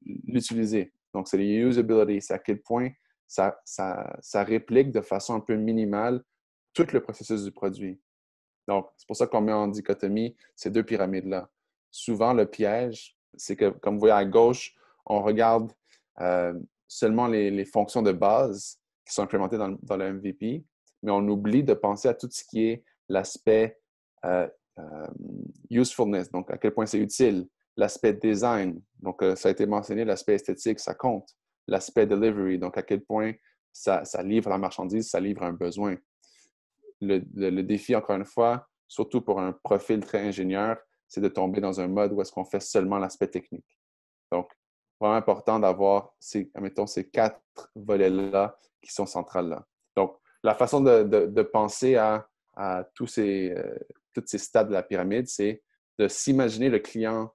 [SPEAKER 1] l'utiliser. Donc, c'est les usability, c'est à quel point ça réplique de façon un peu minimale tout le processus du produit. Donc, c'est pour ça qu'on met en dichotomie ces deux pyramides-là. Souvent, le piège, c'est que, comme vous voyez à gauche, on regarde seulement les fonctions de base qui sont implémentées dans le MVP, mais on oublie de penser à tout ce qui est l'aspect usefulness, donc à quel point c'est utile, l'aspect design, donc ça a été mentionné, l'aspect esthétique, ça compte, l'aspect delivery, donc à quel point ça livre la marchandise, ça livre un besoin. Le défi, encore une fois, surtout pour un profil très ingénieur, c'est de tomber dans un mode où est-ce qu'on fait seulement l'aspect technique. Donc, vraiment important d'avoir, admettons, ces 4 volets-là qui sont centrales là. Donc, la façon de penser à tous toutes ces stades de la pyramide, c'est de s'imaginer le client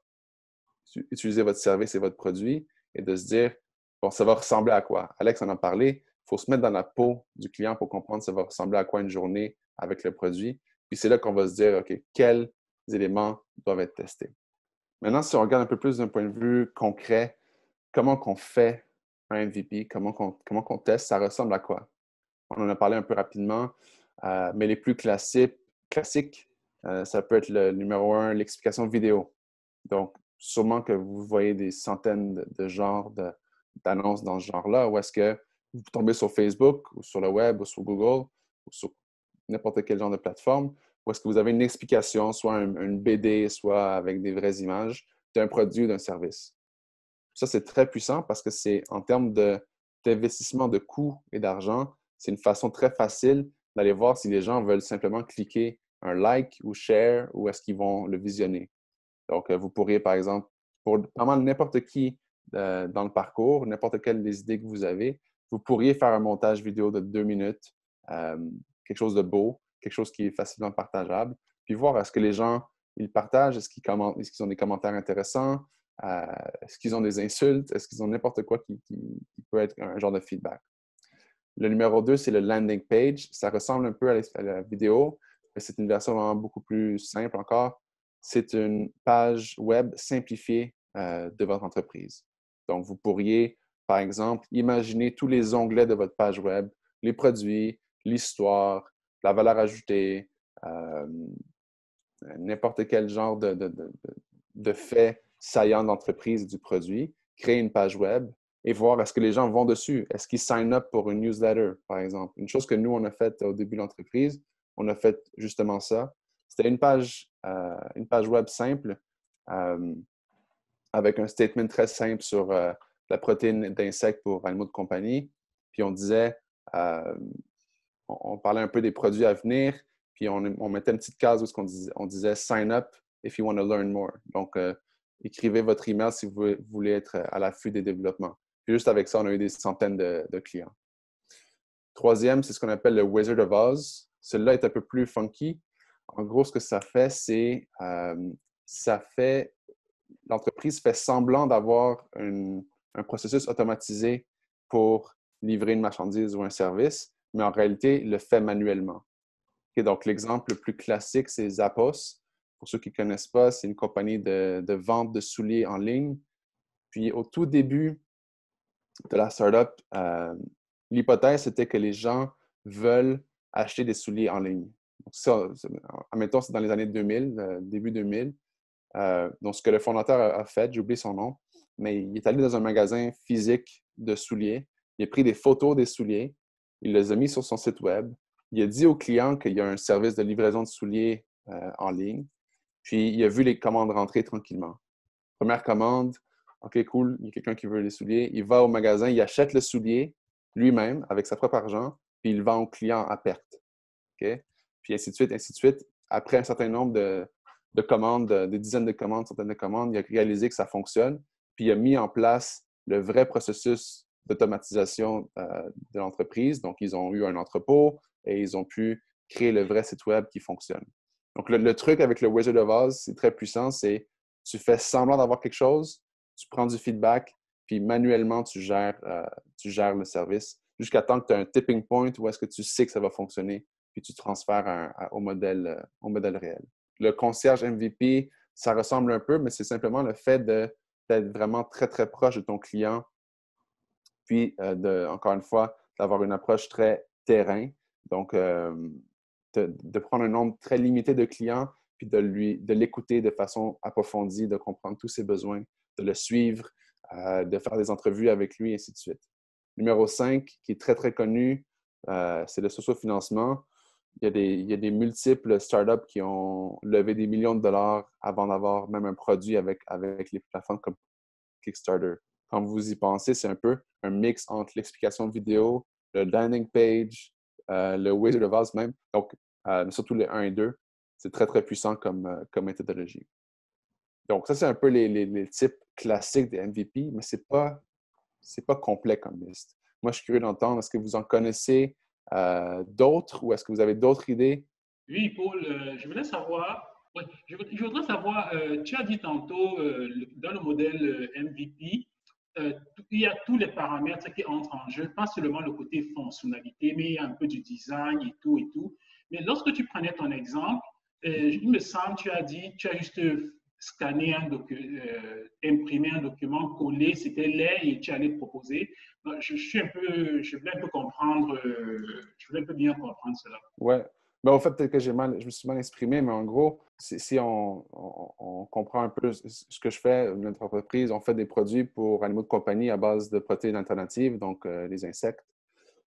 [SPEAKER 1] utiliser votre service et votre produit et de se dire, bon, ça va ressembler à quoi? Alex en a parlé, il faut se mettre dans la peau du client pour comprendre ça va ressembler à quoi une journée avec le produit. Puis c'est là qu'on va se dire, OK, quels éléments doivent être testés. Maintenant, si on regarde un peu plus d'un point de vue concret, comment qu'on fait un MVP, comment qu'on teste, ça ressemble à quoi? On en a parlé un peu rapidement, mais les plus classiques, ça peut être le numéro 1, l'explication vidéo. Donc, sûrement que vous voyez des centaines de genres d'annonces dans ce genre-là, ou est-ce que vous tombez sur Facebook, ou sur le web, ou sur Google, ou sur n'importe quel genre de plateforme, ou est-ce que vous avez une explication, soit une BD, soit avec des vraies images, d'un produit ou d'un service. Ça, c'est très puissant parce que c'est en termes d'investissement de coûts et d'argent, c'est une façon très facile d'aller voir si les gens veulent simplement cliquer un like ou share ou est-ce qu'ils vont le visionner. Donc, vous pourriez, par exemple, pour pas mal n'importe qui dans le parcours, n'importe quelle des idées que vous avez, vous pourriez faire un montage vidéo de 2 minutes, quelque chose de beau, quelque chose qui est facilement partageable, puis voir est-ce que les gens ils partagent? Est-ce qu'ils commentent? Est-ce qu'ils ont des commentaires intéressants? Est-ce qu'ils ont des insultes? Est-ce qu'ils ont n'importe quoi qui peut être un genre de feedback? Le numéro 2, c'est le landing page. Ça ressemble un peu à la vidéo, mais c'est une version vraiment beaucoup plus simple encore. C'est une page web simplifiée de votre entreprise. Donc, vous pourriez, par exemple, imaginer tous les onglets de votre page web, les produits, l'histoire, la valeur ajoutée, n'importe quel genre de fait saillant d'entreprise et du produit, créer une page web et voir est-ce que les gens vont dessus. Est-ce qu'ils sign up pour une newsletter, par exemple? Une chose que nous, on a faite au début de l'entreprise, on a fait justement ça. C'était une page web simple avec un statement très simple sur la protéine d'insectes pour animaux de compagnie. Puis on disait, on parlait un peu des produits à venir, puis on mettait une petite case où on disait « Sign up if you want to learn more ». Donc, écrivez votre email si vous voulez être à l'affût des développements. Puis juste avec ça, on a eu des centaines de clients. Troisième, c'est ce qu'on appelle le Wizard of Oz. Celui-là est un peu plus funky. En gros, ce que ça fait, c'est l'entreprise fait semblant d'avoir un processus automatisé pour livrer une marchandise ou un service, mais en réalité, il le fait manuellement. Okay, donc, l'exemple le plus classique, c'est Zappos. Pour ceux qui ne connaissent pas, c'est une compagnie de vente de souliers en ligne. Puis, au tout début de la startup, l'hypothèse, c'était que les gens veulent acheter des souliers en ligne. Donc, ça, admettons, c'est dans les années 2000, début 2000. Donc, ce que le fondateur a fait, j'ai oublié son nom, mais il est allé dans un magasin physique de souliers. Il a pris des photos des souliers. Il les a mis sur son site web. Il a dit aux clients qu'il y a un service de livraison de souliers en ligne. Puis, il a vu les commandes rentrer tranquillement. Première commande, OK, cool, il y a quelqu'un qui veut les souliers. Il va au magasin, il achète le soulier lui-même avec sa propre argent, puis il le vend au client à perte. OK? Puis ainsi de suite, ainsi de suite. Après un certain nombre de commandes, des dizaines de commandes, centaines de commandes, il a réalisé que ça fonctionne, puis il a mis en place le vrai processus d'automatisation de l'entreprise. Donc, ils ont eu un entrepôt et ils ont pu créer le vrai site web qui fonctionne. Donc, le truc avec le Wizard of Oz, c'est très puissant, c'est tu fais semblant d'avoir quelque chose, tu prends du feedback, puis manuellement, tu gères le service jusqu'à temps que tu as un tipping point où est-ce que tu sais que ça va fonctionner, puis tu transfères au modèle réel. Le concierge MVP, ça ressemble un peu, mais c'est simplement le fait d'être vraiment très, très proche de ton client, puis encore une fois, d'avoir une approche très terrain. Donc, de prendre un nombre très limité de clients, puis de l'écouter de façon approfondie, de comprendre tous ses besoins, de le suivre, de faire des entrevues avec lui, et ainsi de suite. Numéro 5, qui est très, très connu, c'est le sociofinancement. Il y a des multiples startups qui ont levé des millions de dollars avant d'avoir même un produit avec les plateformes comme Kickstarter. Quand vous y pensez, c'est un peu un mix entre l'explication vidéo, le landing page, le Wizard of Oz même. Donc, surtout les 1 et 2, c'est très, très puissant comme méthodologie. Donc, ça, c'est un peu les types classiques des MVP, mais c'est pas complet comme liste. Moi, je suis curieux d'entendre, est-ce que vous en connaissez d'autres ou est-ce que vous avez d'autres idées?
[SPEAKER 8] Oui, Paul, je voudrais savoir, tu as dit tantôt, dans le modèle MVP, il y a tous les paramètres qui entrent en jeu, pas seulement le côté fonctionnalité, mais il y a un peu du design et tout et tout. Mais lorsque tu prenais ton exemple, il me semble, tu as juste scanné imprimer un document, coller, c'était laid et tu allais proposer. Je voulais un peu comprendre, je voulais un peu bien comprendre cela.
[SPEAKER 1] Ouais. Ben, au fait, peut-être que je me suis mal exprimé, mais en gros, si on comprend un peu ce que je fais, notre entreprise, on fait des produits pour animaux de compagnie à base de protéines alternatives, donc les insectes.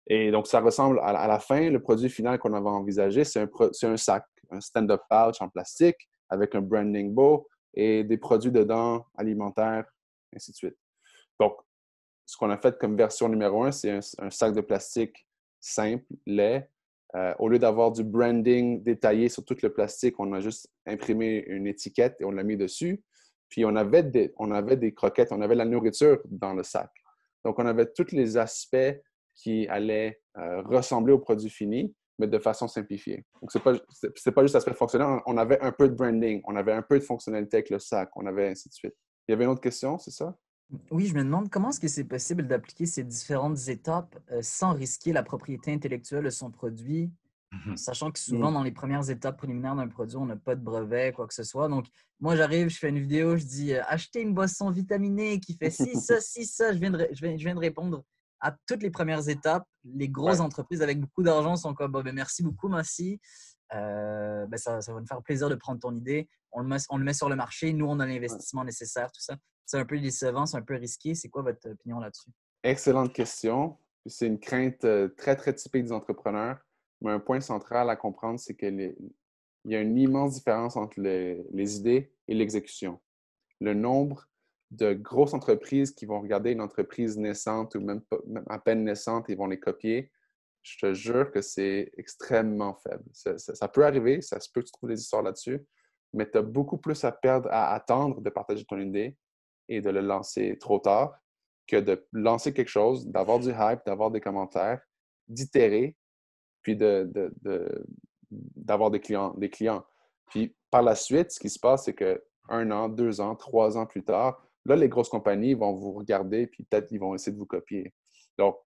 [SPEAKER 1] Et donc, ça ressemble à la fin, le produit final qu'on avait envisagé, c'est un sac, un stand-up pouch en plastique avec un branding beau et des produits dedans alimentaires, ainsi de suite. Donc, ce qu'on a fait comme version numéro 1, c'est un sac de plastique simple, laid. Au lieu d'avoir du branding détaillé sur tout le plastique, on a juste imprimé une étiquette et on l'a mis dessus. Puis, on avait des croquettes, on avait de la nourriture dans le sac. Donc, on avait tous les aspects qui allaient ressembler au produit fini, mais de façon simplifiée. Donc, c'est pas juste l'aspect fonctionnel. On avait un peu de branding, on avait un peu de fonctionnalité avec le sac, on avait ainsi de suite. Il y avait une autre question, c'est ça?
[SPEAKER 2] Oui, je me demande comment est-ce que c'est possible d'appliquer ces différentes étapes sans risquer la propriété intellectuelle de son produit, sachant que souvent, dans les premières étapes préliminaires d'un produit, on n'a pas de brevet, quoi que ce soit. Donc, moi, j'arrive, je fais une vidéo, je dis achetez une boisson vitaminée qui fait ci, ça, ci, ça. Je viens de répondre à toutes les premières étapes. Les grosses entreprises avec beaucoup d'argent sont comme ben, merci beaucoup, merci. Ça va nous faire plaisir de prendre ton idée. On le met sur le marché. Nous, on a l'investissement nécessaire, tout ça. C'est un peu décevant, c'est un peu risqué. C'est quoi votre opinion là-dessus?
[SPEAKER 1] Excellente question. C'est une crainte très, très typique des entrepreneurs. Mais un point central à comprendre, c'est qu'il y a une immense différence entre les idées et l'exécution. Le nombre de grosses entreprises qui vont regarder une entreprise naissante ou même à peine naissante et vont les copier, je te jure que c'est extrêmement faible. Ça peut arriver, ça se peut que tu trouves des histoires là-dessus, mais tu as beaucoup plus à perdre à attendre de partager ton idée et de le lancer trop tard que de lancer quelque chose, d'avoir du hype, d'avoir des commentaires, d'itérer, puis d'avoir des clients. Puis par la suite, ce qui se passe, c'est que 1 an, 2 ans, 3 ans plus tard, là, les grosses compagnies vont vous regarder, puis peut-être ils vont essayer de vous copier. Donc,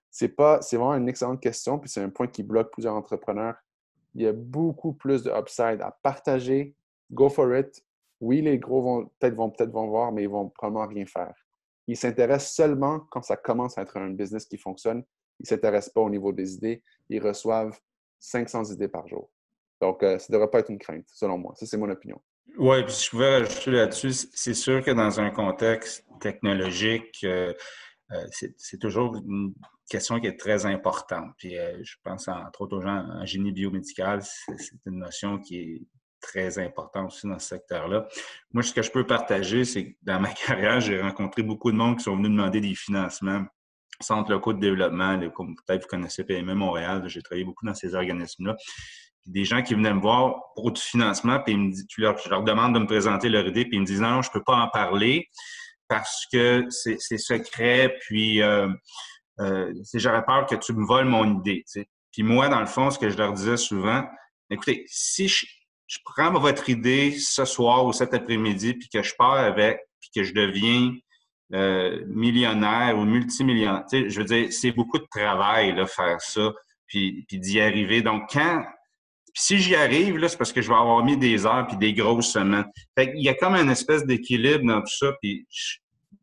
[SPEAKER 1] c'est vraiment une excellente question, puis c'est un point qui bloque plusieurs entrepreneurs. Il y a beaucoup plus de upside à partager. Go for it. Oui, les gros vont peut-être voir, mais ils vont probablement rien faire. Ils s'intéressent seulement quand ça commence à être un business qui fonctionne. Ils ne s'intéressent pas au niveau des idées. Ils reçoivent 500 idées par jour. Donc, ça ne devrait pas être une crainte, selon moi. Ça, c'est mon opinion.
[SPEAKER 6] Oui, puis si je pouvais rajouter là-dessus, c'est sûr que dans un contexte technologique, c'est toujours une question qui est très importante. Puis je pense entre autres aux gens en génie biomédical, c'est une notion qui est très importante aussi dans ce secteur-là. Moi, ce que je peux partager, c'est que dans ma carrière, j'ai rencontré beaucoup de monde qui sont venus demander des financements, centres locaux de développement, peut-être vous connaissez PME Montréal, j'ai travaillé beaucoup dans ces organismes-là. Puis des gens qui venaient me voir pour du financement, puis je leur demande de me présenter leur idée, puis ils me disent non, je ne peux pas en parler parce que c'est secret, puis j'aurais peur que tu me voles mon idée. T'sais. Puis moi, dans le fond, ce que je leur disais souvent, écoutez, si je prends votre idée ce soir ou cet après-midi, puis que je pars avec, puis que je deviens millionnaire ou multimillionnaire, je veux dire, c'est beaucoup de travail, là, faire ça, puis d'y arriver. Donc, puis si j'y arrive, là, c'est parce que je vais avoir mis des heures puis des grosses semaines. Fait qu'il y a comme une espèce d'équilibre dans tout ça. Puis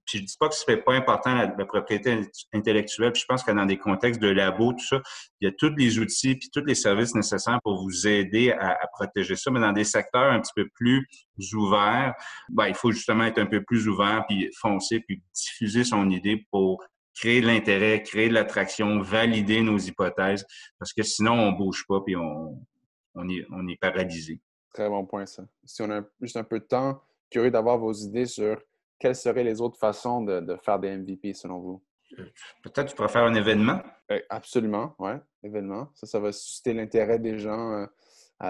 [SPEAKER 6] je dis pas que c'est pas important la propriété intellectuelle. Puis je pense que dans des contextes de labo, tout ça, il y a tous les outils puis tous les services nécessaires pour vous aider à protéger ça. Mais dans des secteurs un petit peu plus ouverts, il faut justement être un peu plus ouvert puis foncer puis diffuser son idée pour créer de l'intérêt, créer de l'attraction, valider nos hypothèses. Parce que sinon, on bouge pas puis on est paralysé.
[SPEAKER 1] Très bon point, ça. Si on a juste un peu de temps, curieux d'avoir vos idées sur quelles seraient les autres façons de faire des MVP selon vous?
[SPEAKER 6] Peut-être tu pourrais faire un événement?
[SPEAKER 1] Absolument, oui. Événement. Ça va susciter l'intérêt des gens.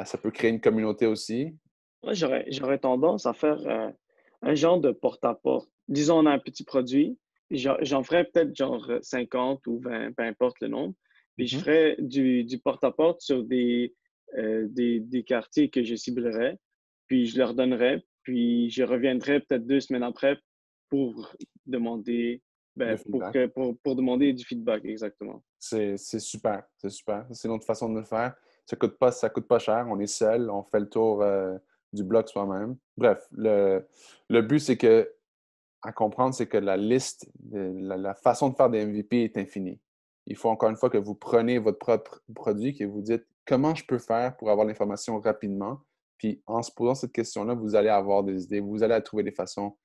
[SPEAKER 1] Ça peut créer une communauté aussi.
[SPEAKER 4] Moi, j'aurais tendance à faire un genre de porte-à-porte. Disons, on a un petit produit. J'en ferais peut-être genre 50 ou 20, peu importe le nombre. Puis je ferais du porte-à-porte sur des quartiers que je ciblerais, puis je leur donnerais, puis je reviendrai peut-être 2 semaines après pour demander, pour demander du feedback, exactement.
[SPEAKER 1] C'est super, c'est super. C'est notre façon de le faire. Ça coûte pas cher, on est seul, on fait le tour du bloc soi-même. Bref, le but, c'est que, à comprendre, c'est que la liste, la façon de faire des MVP est infinie. Il faut encore une fois que vous preniez votre propre produit, que vous dites comment je peux faire pour avoir l'information rapidement. Puis en se posant cette question-là, vous allez avoir des idées, vous allez trouver des façons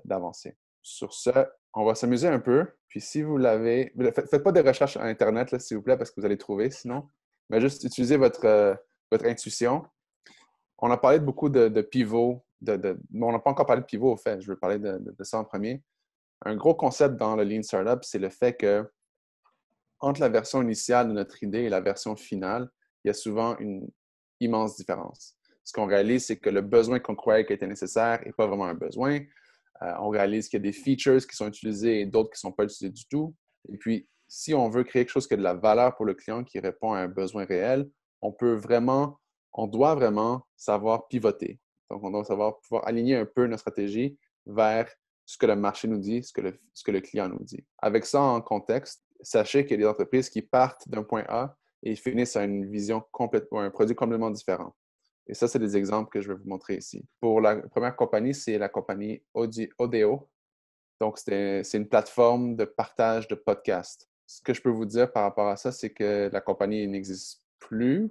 [SPEAKER 1] d'avancer. Sur ce, on va s'amuser un peu. Puis si vous l'avez, faites pas des recherches sur Internet, s'il vous plaît, parce que vous allez trouver sinon. Mais juste utilisez votre intuition. On a parlé beaucoup de pivots. On n'a pas encore parlé de pivot, au fait. Je veux parler de ça en premier. Un gros concept dans le Lean Startup, c'est le fait que entre la version initiale de notre idée et la version finale, il y a souvent une immense différence. Ce qu'on réalise, c'est que le besoin qu'on croyait qui était nécessaire n'est pas vraiment un besoin. On réalise qu'il y a des features qui sont utilisées et d'autres qui ne sont pas utilisées du tout. Et puis, si on veut créer quelque chose qui a de la valeur pour le client, qui répond à un besoin réel, on doit vraiment savoir pivoter. Donc, on doit savoir pouvoir aligner un peu notre stratégie vers ce que le marché nous dit, ce que le client nous dit. Avec ça en contexte, sachez qu'il y a des entreprises qui partent d'un point A et finissent à une vision complètement, un produit complètement différent. Et ça, c'est des exemples que je vais vous montrer ici. Pour la première compagnie, c'est la compagnie Odeo. Donc, c'est une plateforme de partage de podcasts. Ce que je peux vous dire par rapport à ça, c'est que la compagnie n'existe plus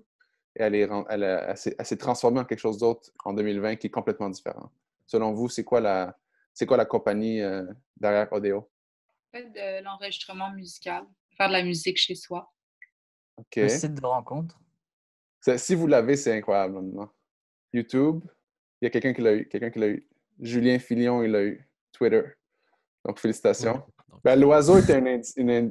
[SPEAKER 1] et elle s'est transformée en quelque chose d'autre en 2020 qui est complètement différent. Selon vous, c'est quoi la compagnie derrière Odeo?
[SPEAKER 9] De l'enregistrement musical, faire de la musique chez soi.
[SPEAKER 1] OK.
[SPEAKER 2] Un site de rencontre.
[SPEAKER 1] Si vous l'avez, c'est incroyable maintenant. YouTube, il y a quelqu'un qui l'a eu. Julien Filion, il l'a eu. Twitter. Donc, félicitations.
[SPEAKER 10] Ouais, donc,
[SPEAKER 1] Ben, l'oiseau était un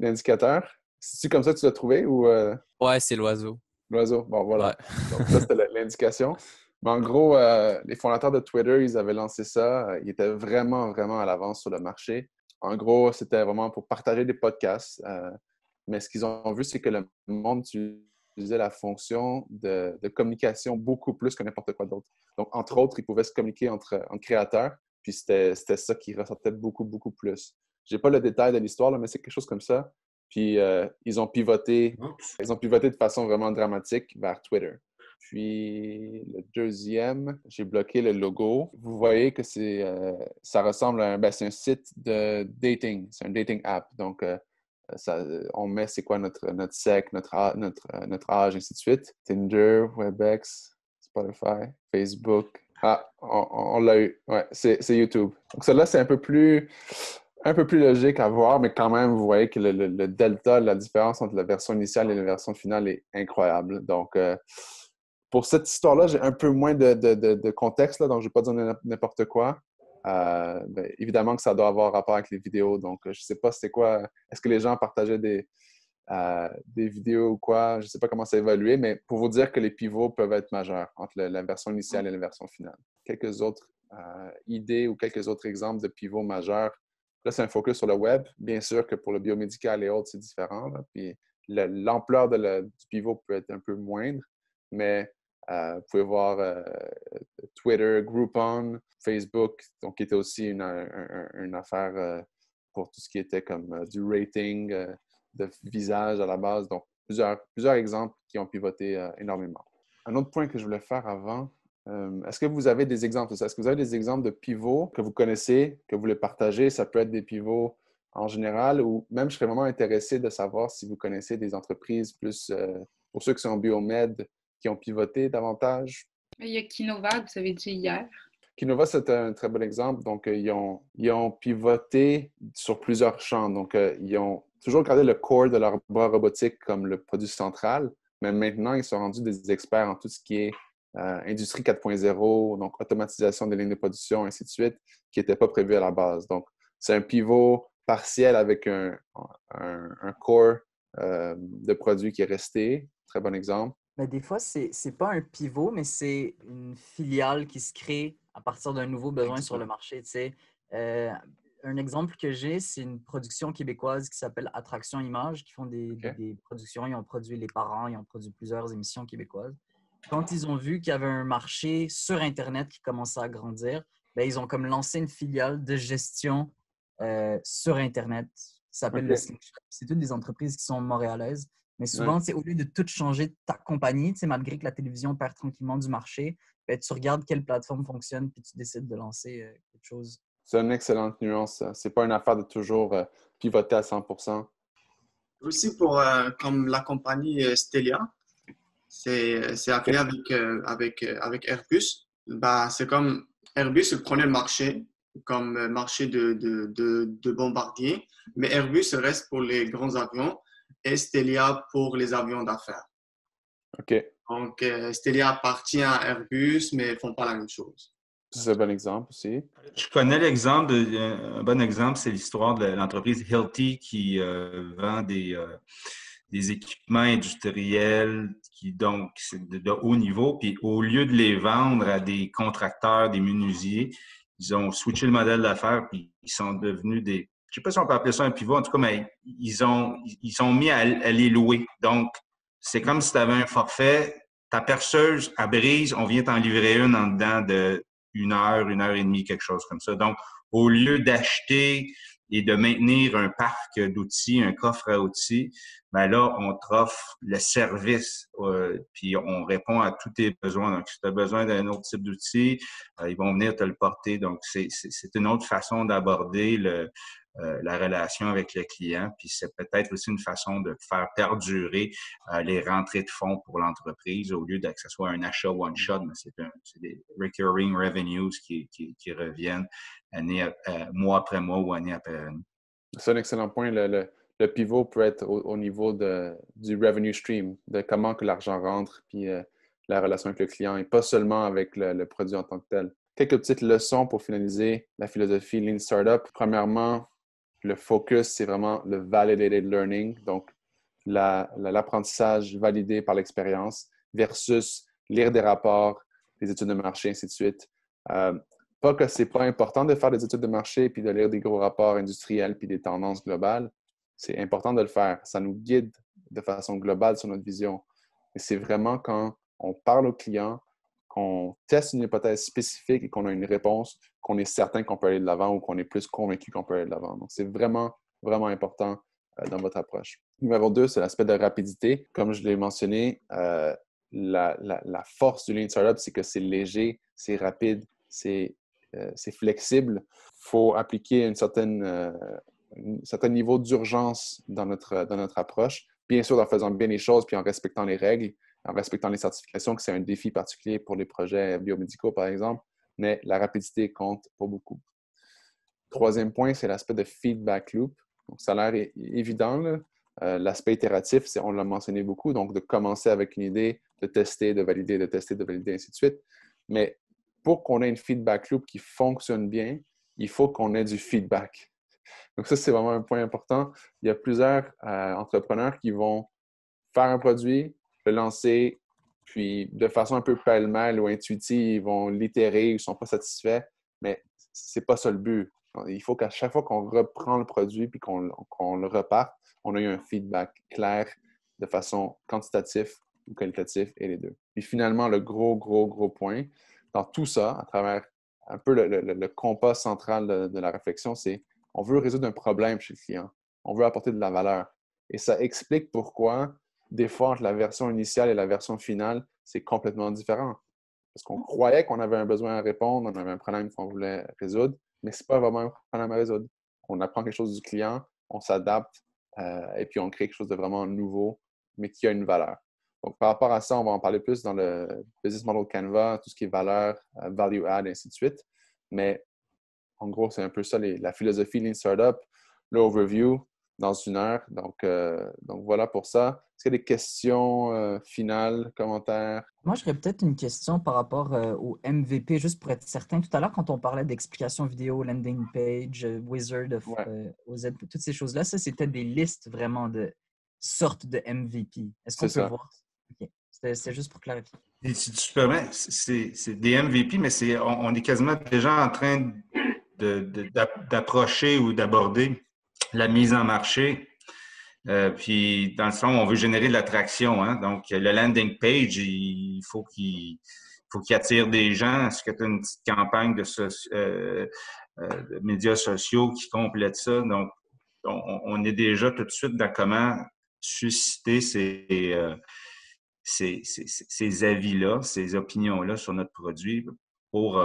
[SPEAKER 1] indicateur. C'est-tu comme ça que tu l'as trouvé ou
[SPEAKER 10] ouais, c'est l'oiseau.
[SPEAKER 1] l'oiseau? Bon, voilà.
[SPEAKER 10] Ouais.
[SPEAKER 1] Donc, ça, c'était l'indication. Mais en gros, les fondateurs de Twitter, ils avaient lancé ça. Ils étaient vraiment, vraiment à l'avance sur le marché. En gros, c'était vraiment pour partager des podcasts. Mais ce qu'ils ont vu, c'est que le monde utilisait la fonction de communication beaucoup plus que n'importe quoi d'autre. Donc, entre autres, ils pouvaient se communiquer entre créateurs. Puis c'était ça qui ressortait beaucoup, beaucoup plus. Je n'ai pas le détail de l'histoire, là, mais c'est quelque chose comme ça. Puis ils ont pivoté de façon vraiment dramatique vers Twitter. Puis le deuxième, j'ai bloqué le logo. Vous voyez que ça ressemble à c'est un site de dating. C'est un dating app. Donc, on met c'est quoi notre sexe, notre âge, ainsi de suite. Tinder, WebEx, Spotify, Facebook. Ah, on l'a eu. Ouais, c'est YouTube. Donc, celle-là, c'est un peu plus logique à voir, mais quand même, vous voyez que le delta, la différence entre la version initiale et la version finale est incroyable. Donc, pour cette histoire-là, j'ai un peu moins de contexte, là, donc je ne vais pas dire n'importe quoi. Ben, évidemment que ça doit avoir rapport avec les vidéos. Donc, je ne sais pas c'était quoi. Est-ce que les gens partageaient des vidéos ou quoi? Je ne sais pas comment ça a évolué, mais pour vous dire que les pivots peuvent être majeurs entre la version initiale et la version finale. Quelques autres idées ou quelques autres exemples de pivots majeurs. Là, c'est un focus sur le web. Bien sûr que pour le biomédical et autres, c'est différent. Là. Puis l'ampleur du pivot peut être un peu moindre, mais vous pouvez voir Twitter, Groupon, Facebook, donc qui était aussi une affaire pour tout ce qui était comme du rating de visage à la base. Donc, plusieurs exemples qui ont pivoté énormément. Un autre point que je voulais faire avant, est-ce que vous avez des exemples de ça? Est-ce que vous avez des exemples de pivots que vous connaissez, que vous voulez partager? Ça peut être des pivots en général ou même je serais vraiment intéressé de savoir si vous connaissez des entreprises plus, pour ceux qui sont en biomed, qui ont pivoté davantage.
[SPEAKER 9] Il y a Kinova, vous avez dit hier.
[SPEAKER 1] Kinova, c'est un très bon exemple. Donc, ils ont pivoté sur plusieurs champs. Donc, ils ont toujours gardé le core de leur bras robotique comme le produit central, mais maintenant, ils sont rendus des experts en tout ce qui est Industrie 4.0, donc automatisation des lignes de production, ainsi de suite, qui n'était pas prévu à la base. Donc, c'est un pivot partiel avec un core de produit qui est resté. Très bon exemple.
[SPEAKER 2] Mais des fois, c'est pas un pivot, mais c'est une filiale qui se crée à partir d'un nouveau besoin sur le marché. Tu sais. Un exemple que j'ai, c'est une production québécoise qui s'appelle Attraction Images, qui font des productions. Ils ont produit Les Parents, ils ont produit plusieurs émissions québécoises. Quand ils ont vu qu'il y avait un marché sur Internet qui commençait à grandir, bien, ils ont comme lancé une filiale de gestion sur Internet qui s'appelle le Slingshot. C'est toutes des entreprises qui sont montréalaises. Mais souvent, au lieu de tout changer ta compagnie, malgré que la télévision perd tranquillement du marché, bien, tu regardes quelle plateforme fonctionne puis tu décides de lancer quelque chose.
[SPEAKER 1] C'est une excellente nuance. Ce n'est pas une affaire de toujours pivoter à 100%.
[SPEAKER 5] Aussi pour comme la compagnie Stelia, c'est affilié avec Airbus. Bah, c'est comme Airbus prenait le marché comme marché de bombardier, mais Airbus reste pour les grands avions et Stelia pour les avions d'affaires.
[SPEAKER 1] OK.
[SPEAKER 5] Donc, Stelia appartient à Airbus, mais ils ne font pas la même chose.
[SPEAKER 1] C'est un bon exemple aussi.
[SPEAKER 6] Je connais l'exemple, un bon exemple, c'est l'histoire de l'entreprise Hilti qui vend des équipements industriels donc c'est de haut niveau. Puis au lieu de les vendre à des contracteurs, des menuisiers, ils ont switché le modèle d'affaires puis ils sont devenus des je sais pas si on peut appeler ça un pivot, en tout cas, mais ils sont mis à les louer. Donc, c'est comme si tu avais un forfait, ta perceuse, elle brise, on vient t'en livrer une en dedans de 1 heure et demie, quelque chose comme ça. Donc, au lieu d'acheter et de maintenir un parc d'outils, un coffre à outils, ben là, on t'offre le service, puis on répond à tous tes besoins. Donc, si tu as besoin d'un autre type d'outil, ils vont venir te le porter. Donc, c'est une autre façon d'aborder la relation avec le client, puis c'est peut-être aussi une façon de faire perdurer les rentrées de fonds pour l'entreprise au lieu que ce soit un achat one-shot, mais c'est des recurring revenues qui reviennent mois après mois ou année après année.
[SPEAKER 1] C'est un excellent point. Le pivot peut être au niveau du revenue stream, de comment que l'argent rentre, puis la relation avec le client, et pas seulement avec le produit en tant que tel. Quelques petites leçons pour finaliser la philosophie Lean Startup. Premièrement, le focus, c'est vraiment le validated learning, donc l'apprentissage validé par l'expérience versus lire des rapports, des études de marché, ainsi de suite. Pas que c'est pas important de faire des études de marché puis de lire des gros rapports industriels puis des tendances globales. C'est important de le faire. Ça nous guide de façon globale sur notre vision. Et c'est vraiment quand on parle aux clients, qu'on teste une hypothèse spécifique et qu'on a une réponse, qu'on est certain qu'on peut aller de l'avant ou qu'on est plus convaincu qu'on peut aller de l'avant. Donc, c'est vraiment, vraiment important dans votre approche. Numéro 2, c'est l'aspect de rapidité. Comme je l'ai mentionné, la force du Lean Startup, c'est que c'est léger, c'est rapide, c'est flexible. Il faut appliquer un certain niveau d'urgence dans notre approche. Bien sûr, en faisant bien les choses puis en respectant les règles, en respectant les certifications, que c'est un défi particulier pour les projets biomédicaux, par exemple, mais la rapidité compte pour beaucoup. Troisième point, c'est l'aspect de feedback loop. Donc, ça a l'air évident, là. L'aspect itératif, on l'a mentionné beaucoup, donc de commencer avec une idée, de tester, de valider, de tester, de valider, ainsi de suite. Mais pour qu'on ait une feedback loop qui fonctionne bien, il faut qu'on ait du feedback. Donc ça, c'est vraiment un point important. Il y a plusieurs entrepreneurs qui vont faire un produit, le lancer, puis de façon un peu pêle-mêle ou intuitive, ils vont l'itérer, ils ne sont pas satisfaits, mais ce n'est pas ça le but. Il faut qu'à chaque fois qu'on reprend le produit puis qu'on le reparte, on a eu un feedback clair de façon quantitative ou qualitative et les deux. Puis finalement, le gros point dans tout ça, à travers un peu le compas central de la réflexion, c'est on veut résoudre un problème chez le client. On veut apporter de la valeur. Et ça explique pourquoi, des fois, entre la version initiale et la version finale, c'est complètement différent. Parce qu'on croyait qu'on avait un besoin à répondre, on avait un problème qu'on voulait résoudre, mais ce n'est pas vraiment un problème à résoudre. On apprend quelque chose du client, on s'adapte et puis on crée quelque chose de vraiment nouveau, mais qui a une valeur. Donc, par rapport à ça, on va en parler plus dans le Business Model Canva, tout ce qui est valeur, value add, et ainsi de suite. Mais en gros, c'est un peu ça, la philosophie Lean Startup, l'overview dans 1 heure. Donc voilà pour ça. Est-ce qu'il y a des questions finales, commentaires?
[SPEAKER 2] Moi, j'aurais peut-être une question par rapport au MVP, juste pour être certain. Tout à l'heure, quand on parlait d'explication vidéo, landing page, Wizard of OZ, toutes ces choses-là, ça, c'était des listes vraiment de sortes de MVP. Est-ce qu'on peut voir? OK. C'est juste pour clarifier.
[SPEAKER 6] Et si tu permets, c'est des MVP, mais on est quasiment déjà en train d'approcher ou d'aborder la mise en marché. Puis, dans le fond, on veut générer de l'attraction. Hein? Donc, le landing page, il faut qu'il attire des gens. Est-ce que tu as une petite campagne de médias sociaux qui complète ça? Donc, on est déjà tout de suite dans comment susciter ces avis-là, ces opinions-là sur notre produit pour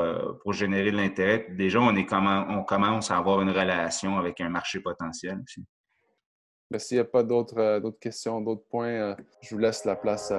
[SPEAKER 6] générer de l'intérêt. Déjà, on commence à avoir une relation avec un marché potentiel aussi.
[SPEAKER 1] S'il n'y a pas d'autres questions, d'autres points, je vous laisse la place.